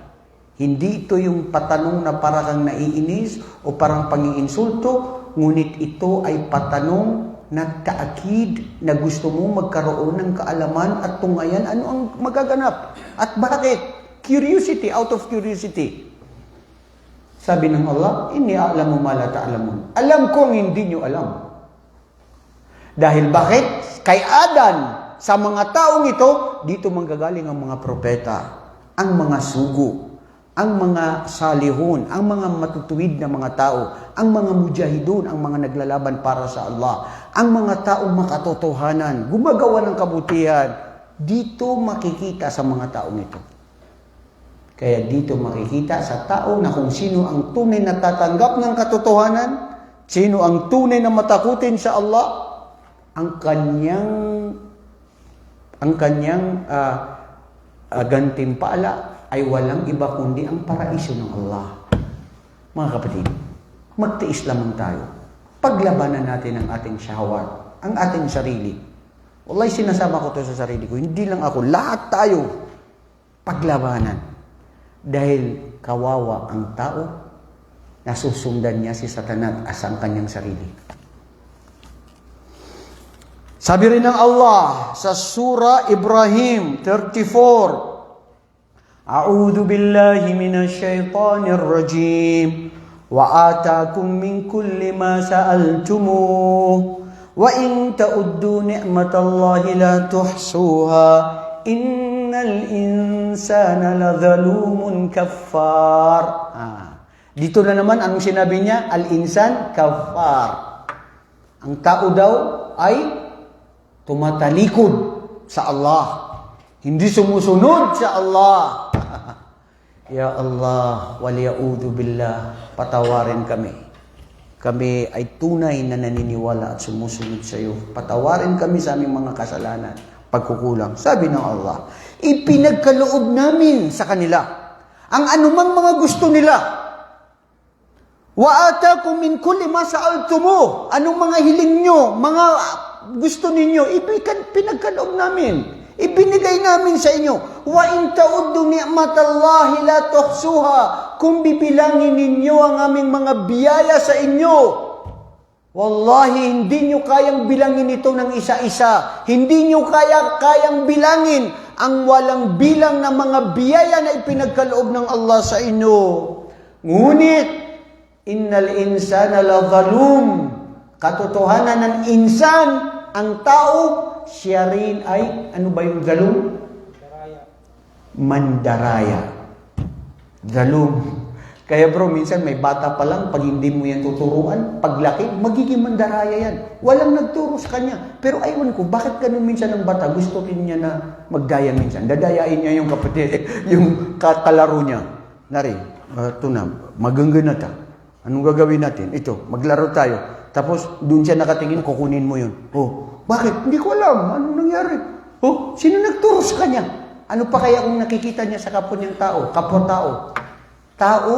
Hindi ito yung patanong na parang kang naiinis o parang pangiinsulto, ngunit ito ay patanong na taakid na gusto mo magkaroon ng kaalaman at tungayan ano ang magaganap. At bakit? Curiosity, out of curiosity. Sabi ng Allah, inni a'lamu ma la ta'lamun. Alam ko ang hindi nyo alam. Dahil bakit? Kay Adan, sa mga taong ito, dito manggagaling ang mga propeta, ang mga sugo, ang mga salihun, ang mga matutuwid na mga tao, ang mga mujahidun, ang mga naglalaban para sa Allah, ang mga taong makatotohanan, gumagawa ng kabutihan, dito makikita sa mga taong ito. Kaya dito makikita sa tao na kung sino ang tunay na tatanggap ng katotohanan, sino ang tunay na matakutin sa Allah, ang kanyang gantimpala ay walang iba kundi ang paraiso ng Allah. Mga kapatid, magtiis lamang tayo. Paglabanan natin ang ating syahwat, ang ating sarili. Wallahi, sinasama ko to sa sarili ko. Hindi lang ako, lahat tayo paglabanan. Dahil kawawa ang tao, nasusundan niya si Satanas as ang kanyang sarili. Sabi rin ng Allah sa Surah Ibrahim 34, A'udhu billahi minash shaitanir rajim wa atakum min kulli ma sa'altumuh wa in ta'uddu ni'matallahi la tuhsuha innal insana ladhalumun kaffar. Dito na naman anong sinabi niya? Al-insan kaffar. Ang tao daw ay tumatalikod sa Allah. Hindi sumusunod sa Allah. Ya Allah, waliya'udhu billah, patawarin kami. Kami ay tunay na naniniwala at sumusunod sa iyo. Patawarin kami sa aming mga kasalanan, pagkukulang. Sabi ng Allah, ipinagkaloob namin sa kanila ang anumang mga gusto nila. Wa atakum min kulli ma sa'altumuh, anong mga hiling nyo, mga gusto ninyo, pinagkaloob namin. Ibinigay namin sa inyo. Wa in ta'uddu ni'matallahi la tuhsuha. Kung bibilangin ninyo ang aming mga biyaya sa inyo, wallahi, hindi nyo kayang bilangin ito ng isa-isa. Hindi nyo kayang bilangin ang walang bilang na mga biyaya na ipinagkaloob ng Allah sa inyo. Ngunit, innal insana la zalum. Katotohanan ng insan, ang tao, siya rin ay, ano ba yung zalum? Mandaraya. Zalum. Kaya bro, minsan may bata pa lang, pag hindi mo yan tuturuan, paglaki, magiging mandaraya yan. Walang nagturo sa kanya. Pero aywan ko, bakit ganun minsan ng bata? Gusto rin niya na magdaya minsan. Dadayain niya yung kapatid, yung kalaro niya. Nari, ito na, maganggan na ta. Anong gagawin natin? Ito, maglaro tayo. Tapos, doon siya nakatingin, kukunin mo yun. Oh, bakit? Hindi ko alam. Anong nangyari? Oh, sino nagturo sa kanya? Ano pa kaya kung nakikita niya sa kapwa niyang tao? Kapwa-tao. Tao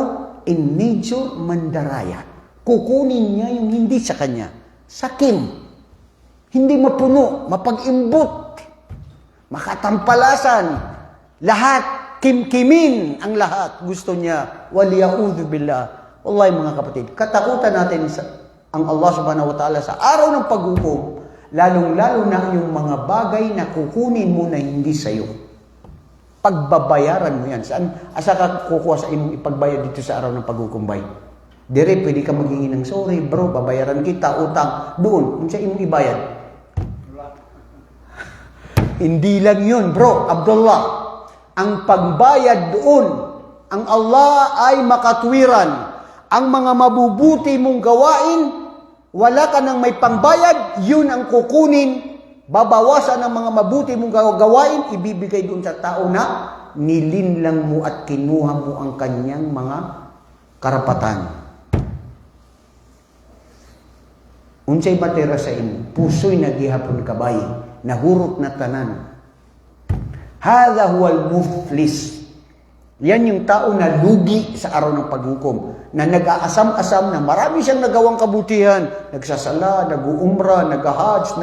in nature mandaraya. Kukunin niya yung hindi sa kanya. Sakim. Hindi mapuno, mapag-imbot, makatampalasan. Lahat, kimkimin ang lahat. Gusto niya. waliya'udhu billah. Wallahi mga kapatid, katakutan natin ang Allah subhanahu wa ta'ala sa araw ng paghukom, lalong-lalo na yung mga bagay na kukunin mo na hindi sa'yo. Pagbabayaran mo yan. Asa ka kukuha sa imong ipagbayad dito sa araw ng paghukumbay? Dire, pwede ka maghingi ng sorry, bro, babayaran kita, utang. Doon, kung sa imong ibayad. Hindi lang yun, bro, Abdullah. Ang pagbayad doon, ang Allah ay makatwiran. Ang mga mabubuti mong gawain, wala ka nang may pangbayad, yun ang kukunin. Babawasan ng mga mabuti mong gawain, ibibigay doon sa tao na nilinlang mo at kinuha mo ang kanyang mga karapatan. Unsay matera sa imo, puso'y nagihapon kabay, nahurot na tanan. Hadha huwal muflis. Yan yung tao na lugi sa araw ng paghukom, na nag-aasam-asam na marami siyang nagawang kabutihan, nagsasala, nag-uumra, nag-hajj,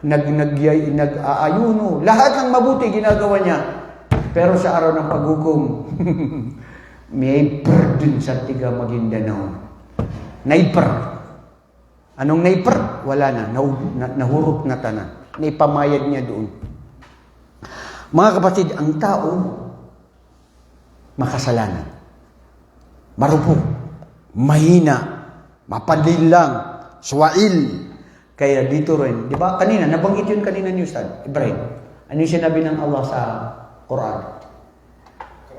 nag-aayuno, lahat ng mabuti ginagawa niya. Pero sa araw ng paghukom, may dun sa tiga Maguindanao. Naiper. Anong naiper? Wala na. Nahurot na tanan. Naipamayad niya doon. Mga kapatid, ang tao, makasalanan. Marupok. Mahina. Mapanlilang. Swail. Kaya dito rin, di ba? Kanina, nabanggit yun kanina ni Ustad Ibrahim. Ano yung sinabi ng Allah sa Quran?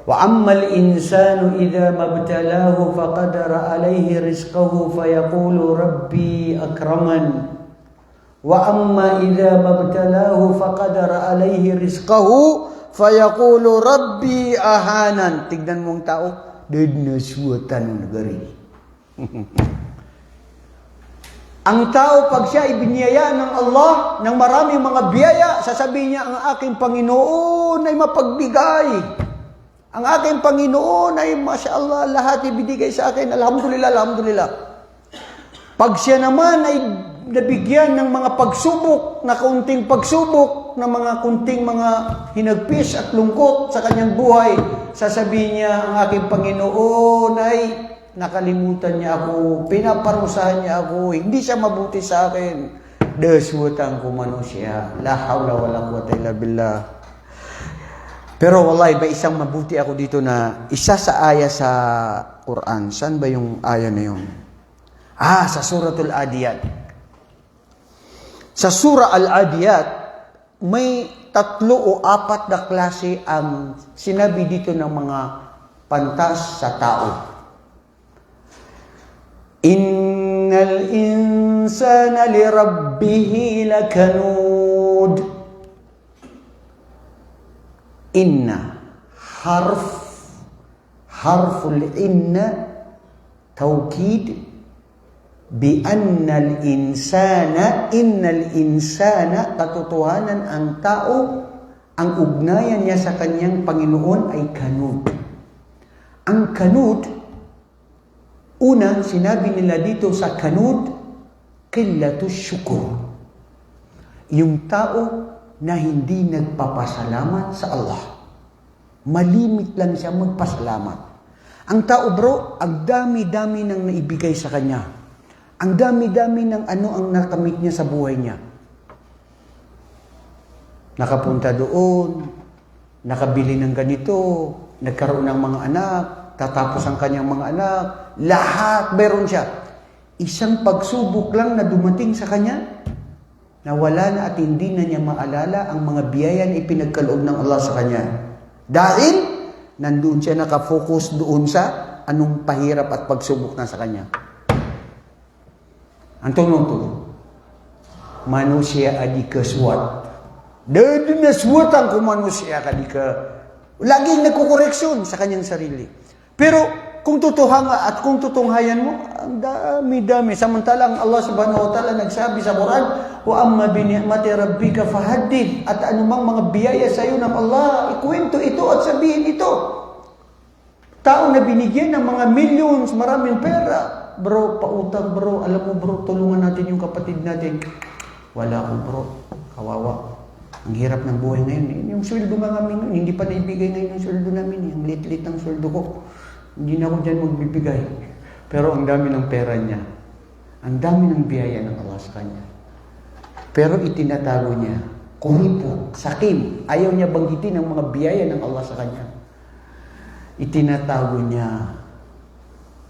وَأَمَّا الْإِنسَانُ إِذَا مَبْتَلَاهُ فَقَدَرَ عَلَيْهِ رِزْقَهُ فَيَقُولُ رَبِّي أَكْرَمَنِ وَأَمَّا إِذَا مَبْتَلَاهُ فَقَدَرَ عَلَيْهِ رِزْقَهُ فَيَقُولُ رَبِّي أَهَانَنِ. Tignan mong tao, dinaswatan nagari. Ang tao, pag siya ibiniyaya ng Allah ng maraming mga biyaya, sasabihin niya, ang aking Panginoon ay mapagbigay. Ang aking Panginoon ay, Masya Allah, lahat ibinigay sa akin. Alhamdulillah, alhamdulillah. Pag siya naman ay nabigyan ng mga pagsubok, na kaunting pagsubok, na mga kunting mga hinagpis at lungkot sa kanyang buhay, sasabihin niya, ang aking Panginoon ay nakalimutan niya ako, pinaparusahan niya ako, hindi siya mabuti sa akin. Daswatan ko manusia. La hawla wa la quwwata illa billah. Pero wallahi, ba isang mabuti ako dito na isa sa aya sa Quran. Saan ba yung aya na yun? Sa Suratul Adiyat. Sa Surah Al-Adiyat, may 3 o 4 na klase ang sinabi dito ng mga pantas sa tao. Innal insana li rabbihi lakanud. Inna harful inna tawkid bi annal insana, innal insana, katotohanan ang tao, ang ugnayan niya sa kanyang Panginoon ay kanud. Ang kanud, una, sinabi nila dito sa kanud, qillatus syukur. Yung tao na hindi nagpapasalamat sa Allah. Malimit lang siya magpasalamat. Ang tao, bro, ang dami-dami nang naibigay sa kanya. Ang dami-dami ng ano ang nakamit niya sa buhay niya. Nakapunta doon, nakabili ng ganito, nagkaroon ng mga anak, tatapos ang kanyang mga anak, lahat meron siya. Isang pagsubok lang na dumating sa kanya, na wala na at hindi na niya maalala ang mga biyaya na ipinagkaloob ng Allah sa kanya. Dahil, nandun siya nakafocus doon sa anong pahirap at pagsubok na sa kanya. Ang tunong-tunong, manusia adika swat. Dahil naswatan ko manusia adika. Laging nagkukoreksyon sa kanyang sarili. Pero, kung kung tutunghayan mo, ang dami-dami. Samantalang Allah subhanahu wa ta'ala nagsabi sa Quran, wa amma bi ni'mati rabbika fahaddith. At anumang mga biyaya sa iyo ng Allah, ikwento ito at sabihin ito. Tao na binigyan ng mga millions, maraming pera. Bro, pautang bro. Alam mo bro, tulungan natin yung kapatid natin. Wala ko bro. Kawawa. Ang hirap ng buhay ngayon. Yung sweldo nga namin, hindi pa naibigay ngayon yung sweldo namin. Ang lit-lit ng sweldo ko. Hindi na ako dyan magbibigay. Pero ang dami ng pera niya. Ang dami ng biyaya ng Allah sa kanya. Pero itinatago niya. Kumipo, sakim. Ayaw niya banggitin ang mga biyaya ng Allah sa kanya. Itinatago niya.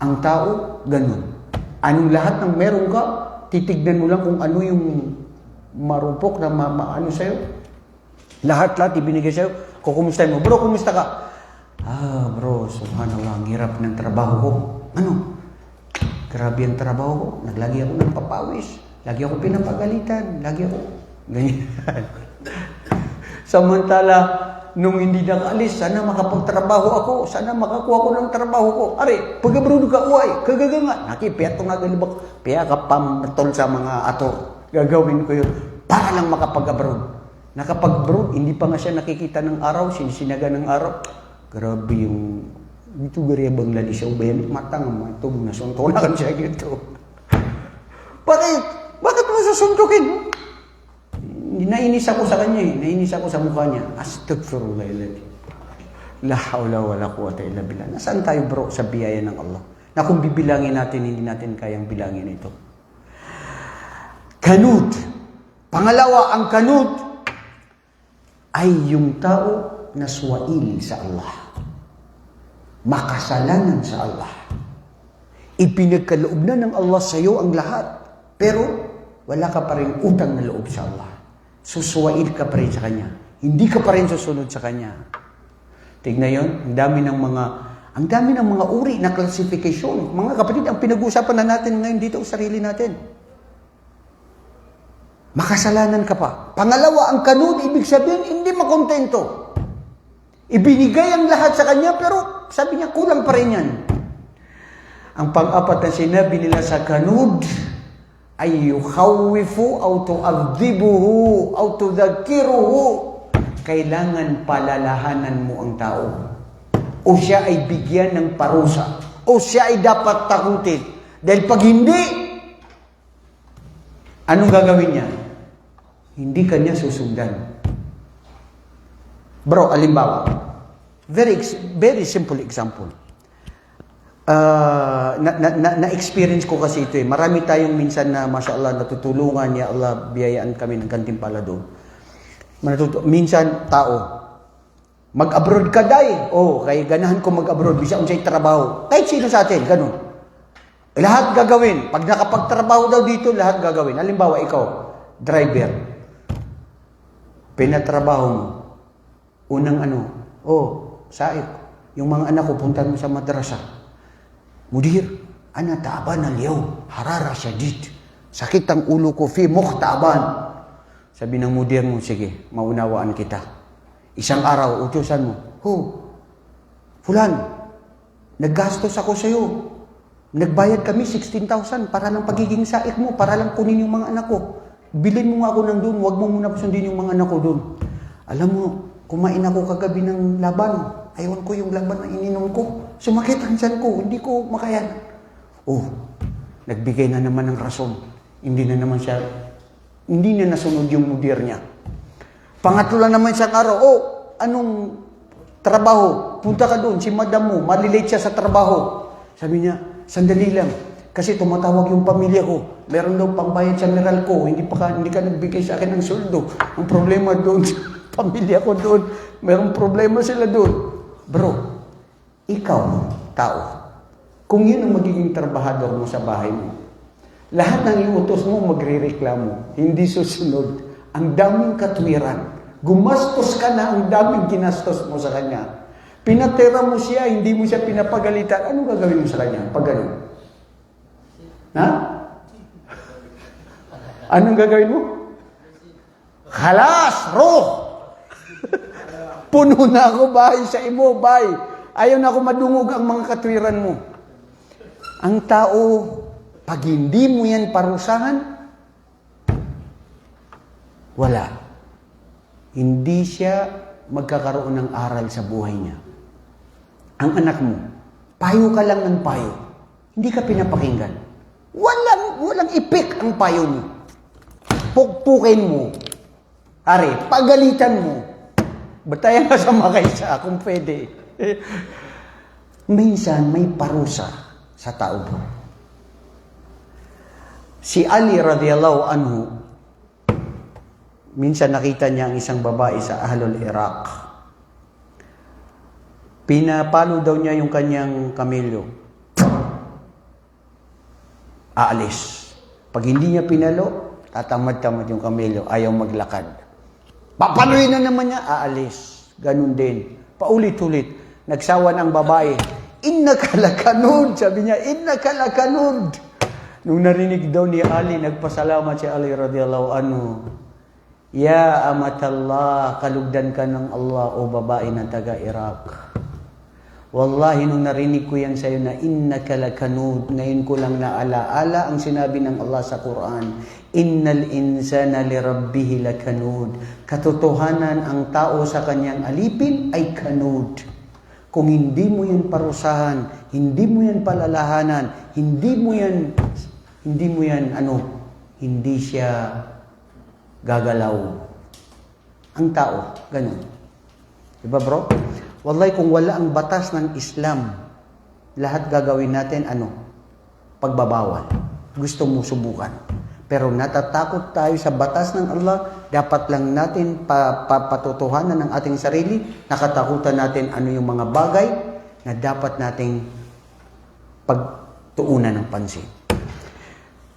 Ang tao, ganun. Anong lahat ng meron ka, titignan mo lang kung ano yung marupok na maano sa'yo. Lahat ibinigay sa'yo. Kukumustahin mo, bro, kumusta ka? Bro, subhanallah, ang hirap ng trabaho ko. Ano? Grabe ang trabaho ko. Naglagi ako ng papawis. Lagi ako pinapagalitan. Lagi ako ganyan. Samantala, nung hindi nakaalis, sana makapagtrabaho ako. Sana makakuha ko ng trabaho ko. Are, pag-abroad ka, uway, kagagangat. Nakipiat ko nga galibak. Piya ka pamatol sa mga ato. Gagawin ko yun para lang makapag-abroad. Nakapag-abroad, hindi pa nga siya nakikita ng araw, sinisinaga ng araw. Grabe yung, dito gari bang lali siya, ubayan, matang, matong, nasuntunakan siya dito. Bakit? Bakit mo susuntukin? Nainis ako sa kanya eh. Nainis ako sa mukha niya. Astaghfirullah. La hawla wa la quwwata illa billah. Nasaan tayo bro sa biyaya ng Allah? Na kung bibilangin natin, hindi natin kayang bilangin ito. Kanud. Pangalawa, ang kanud ay yung tao na suwail sa Allah. Makasalanan sa Allah. Ipinagkaloob na ng Allah sa iyo ang lahat. Pero wala ka pa rin utang na loob sa Allah. Susuwail ka pa rin sa Kanya. Hindi ka pa rin susunod sa Kanya. Tignan yun, ang dami ng mga uri na classification. Mga kapatid, ang pinag-uusapan na natin ngayon dito sa sarili natin. Makasalanan ka pa. Pangalawa, ang kanud, ibig sabihin, hindi makontento. Ibinigay ang lahat sa Kanya, pero sabi niya, kulang pa rin yan. Ang pang-apat na sinabi nila sa kanud, ay yukhawifu aw tu'adhibuhu aw tudhakiruhu. Kailangan palalahanan mo ang tao. O siya ay bigyan ng parusa. O siya ay dapat takutin. Dahil pag hindi, anong gagawin niya? Hindi kanya susundan. Bro, alimbawa, very simple example. Na-experience ko kasi ito eh. Marami tayong minsan na, Masya Allah, natutulungan, Ya Allah, biyayaan kami ng kantimpala doon. Minsan, tao, mag-abroad ka, day. Kaya ganahan ko mag-abroad, bisa kung sa'yo trabaho. Kahit sino sa atin, ganun. Lahat gagawin. Pag nakapagtrabaho daw dito, lahat gagawin. Halimbawa, ikaw, driver. Pinatrabaho mo. Unang saik. Yung mga anak ko, puntan mo sa madrasa. Mudir, ana taaban na liyaw, harara syadid. Sakit ang ulo ko, fi mukhtaban. Sabi ng mudir mo, sige, maunawaan kita. Isang araw, utusan mo, Fulan, naggastos ako sa'yo. Nagbayad kami 16,000 para lang pagiging saik mo, para lang kunin yung mga anak ko. Bilhin mo nga ako ng doon, huwag mo muna pasundin yung mga anak ko doon. Alam mo, kumain ako kagabi ng laban. Ayawan ko yung laban na ininom ko. Sumakit ang tiyan ko. Hindi ko makayan. Nagbigay na naman ng rason. Hindi na nasunod yung mudir niya. Pangatlo lang naman siyang araw. Anong trabaho? Punta ka doon. Si madam mo, malilate siya sa trabaho. Sabi niya, sandali lang. Kasi tumatawag yung pamilya ko. Meron daw pambayad sa meral ko. Hindi ka nagbigay sa akin ng sweldo. Ang problema doon, pamilya ko doon. Merong problema sila doon. Bro, ikaw, tao, kung yun ang magiging trabahador mo sa bahay mo, lahat ng iutos mo magre-reklamo, hindi susunod. Ang daming katwiran. Gumastos ka na, ang daming ginastos mo sa kanya. Pinatera mo siya, hindi mo siya pinapagalitan. Anong gagawin mo sa kanya? Pag gano'n? Ha? Anong gagawin mo? Halas! Roh! Puno na ako, bahay sa imo, bahay. Ayaw na ako madungog ang mga katwiran mo. Ang tao, pag hindi mo yan parusahan, wala. Hindi siya magkakaroon ng aral sa buhay niya. Ang anak mo, payo ka lang ng payo. Hindi ka pinapakinggan. Walang ipik ang payo mo. Pukpukin mo. Are, pagalitan mo. Batayan ka sa makaysa kung pwede. minsan may parusa sa tao. Si Ali radhiyallahu anhu, minsan nakita niya ang isang babae sa Ahlul Iraq. Pinapalo daw niya yung kanyang kamelyo. Aalis. Pag hindi niya pinalo, tatamad-tamad yung kamelyo, ayaw maglakad. Papaluin na naman niya, aalis. Ganun din. Paulit-ulit. Nagsawa ng babae. Innaka lakanud. Sabi niya, innaka lakanud. Nung narinig daw ni Ali, nagpasalamat si Ali radhiyallahu anhu. Ya amatallah, kalugdan ka ng Allah o babae na taga-Iraq. Wallahi, nung narinig ko yan sa'yo na innaka lakanud, ngayon ko lang naalaala ang sinabi ng Allah sa Quran. Innal insana lirabbihi lakanud. Katotohanan, ang tao sa kanyang alipin ay kanud. Kung hindi mo yan parusahan, hindi mo yan palalahanan, hindi siya gagalaw. Ang tao, ganun. Diba bro? Wallahi, kung wala ang batas ng Islam, lahat gagawin natin, pagbabawal. Gusto mo subukan. Pero natatakot tayo sa batas ng Allah, dapat lang natin patutuhanan ng ating sarili, nakatakutan natin ano yung mga bagay na dapat nating pagtuunan ng pansin.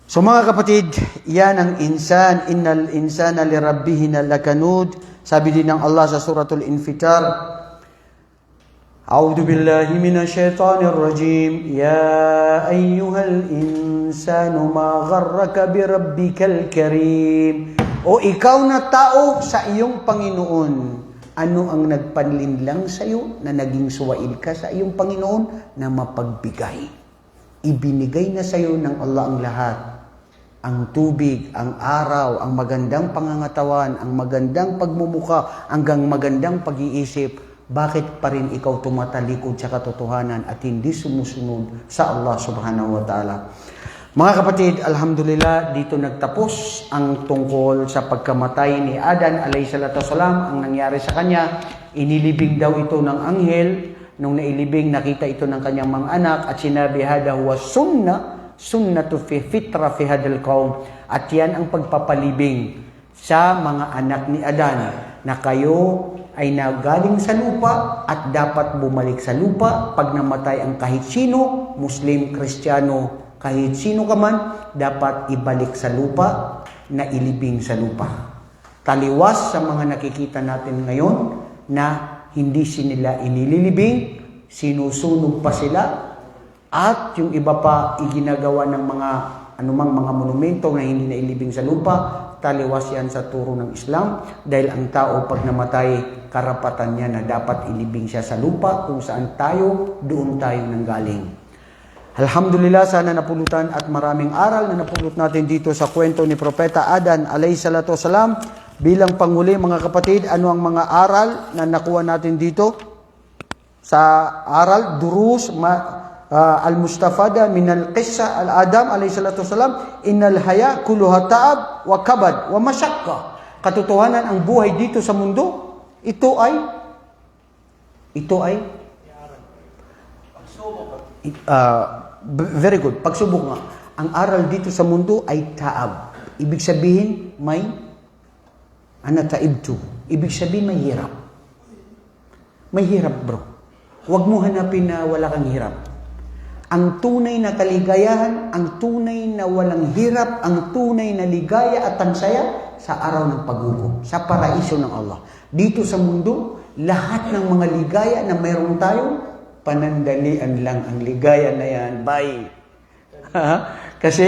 So mga kapatid, yan ang insan, innal insana lirabbihi lakanud. Sabi din ng Allah sa suratul Infitar, A'udhu billahi minasyaitanir rajim. Ya ayyuhal insanu ma gharraka birabbikal karim. O ikaw na tao sa iyong Panginoon, ano ang nagpanlinlang sa iyo na naging suwail ka sa iyong Panginoon na mapagbigay? Ibinigay na sa iyo ng Allah ang lahat. Ang tubig, ang araw, ang magandang pangangatawan, ang magandang pagmumuka, hanggang magandang pag-iisip. Bakit pa rin ikaw tumatalikod sa katotohanan at hindi sumusunod sa Allah subhanahu wa ta'ala? Mga kapatid, alhamdulillah, dito nagtapos ang tungkol sa pagkamatay ni Adan alayhisalatu wasalam. Ang nangyari sa kanya, inilibing daw ito ng anghel. Nung nailibing, nakita ito ng kanyang mga anak at sinabi, hada huwa sunnatu fi fitra fi hadal qaum. At yan ang pagpapalibing sa mga anak ni Adan, na kayo ay nagaling sa lupa at dapat bumalik sa lupa. Pag namatay ang kahit sino, Muslim, Kristiyano, kahit sino ka man, dapat ibalik sa lupa na ilibing sa lupa. Taliwas sa mga nakikita natin ngayon na hindi sila inililibing, sinusunog pa sila, at yung iba pa iginagawa ng mga anumang mga monumento na hindi na ilibing sa lupa. Taliwas yan sa turo ng Islam, dahil ang tao pag namatay, karapatan niya na dapat ilibing siya sa lupa. Kung saan tayo, doon tayo nanggaling. Alhamdulillah, sana napulutan at maraming aral na napulot natin dito sa kwento ni Propeta Adan alayhisalatu wasalam. Bilang panghuli mga kapatid, ano ang mga aral na nakuha natin dito? Sa aral, durus, al-mustafada min al-qissa al-Adam alayhisalatu wasalam, innal haya kulluha ta'ab wa kabad wa mashaqqa. Katotohanan, ang buhay dito sa mundo, ito ay very good, pagsubok nga. Ang aral dito sa mundo ay ta'ab. Ibig sabihin, may taibtu. Ibig sabihin, may hirap. May hirap, bro. Huwag mo hanapin na wala kang hirap. Ang tunay na kaligayahan, ang tunay na walang hirap, ang tunay na ligaya at ang saya sa araw ng paghukom, sa paraiso ng Allah. Dito sa mundo, lahat ng mga ligaya na mayroon tayo, panandalian lang ang ligaya na yan. Bye. Kasi,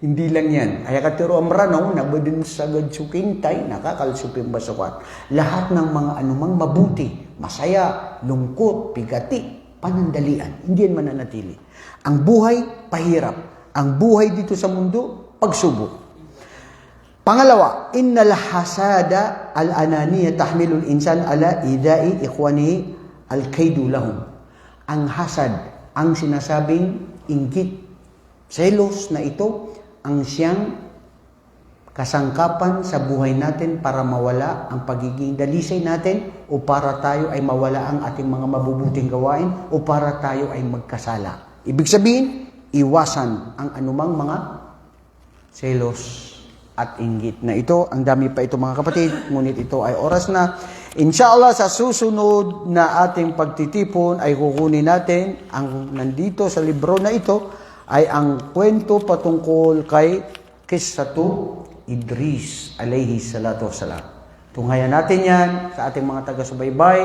hindi lang yan. Ay katiro amranaw, nabadin sagad sukintay, nakakalsuping basukat. Lahat ng mga anumang mabuti, masaya, lungkot, pigati, panandalian. Hindi yan mananatili. Ang buhay, pahirap. Ang buhay dito sa mundo, pagsubok. Pangalawa, innal hasada al-ananiya tahmilul insan ala idai ikhwanihi al-kaidu lahum. Ang hasad, ang sinasabing inggit, selos na ito, ang siyang kasangkapan sa buhay natin para mawala ang pagiging dalisay natin o para tayo ay mawala ang ating mga mabubuting gawain o para tayo ay magkasala. Ibig sabihin, iwasan ang anumang mga selos at inggit na ito. Ang dami pa ito mga kapatid, ngunit ito ay oras na. Inshallah sa susunod na ating pagtitipon ay kukunin natin ang nandito sa libro na ito ay ang kwento patungkol kay Qissatu Idris alayhi salatu wassalam. Tunghayan natin yan sa ating mga taga-subaybay.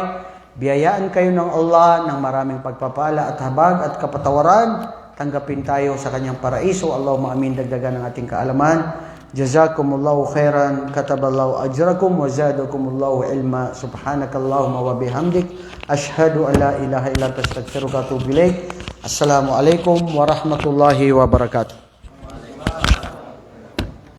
Biyayaan kayo ng Allah ng maraming pagpapala at habag at kapatawaran. Tanggapin tayo sa kanyang paraiso. Allahumma amin, dagdagan ng ating kaalaman. Jazakumullahu khairan, kataballahu ajrakum, wa zadakumullahu ilma. Subhanakallahumma wa bihamdik. Ashhadu an la ilaha illa anta astaghfiruka wa atubu ilaik. Assalamualaikum warahmatullahi wabarakatuh.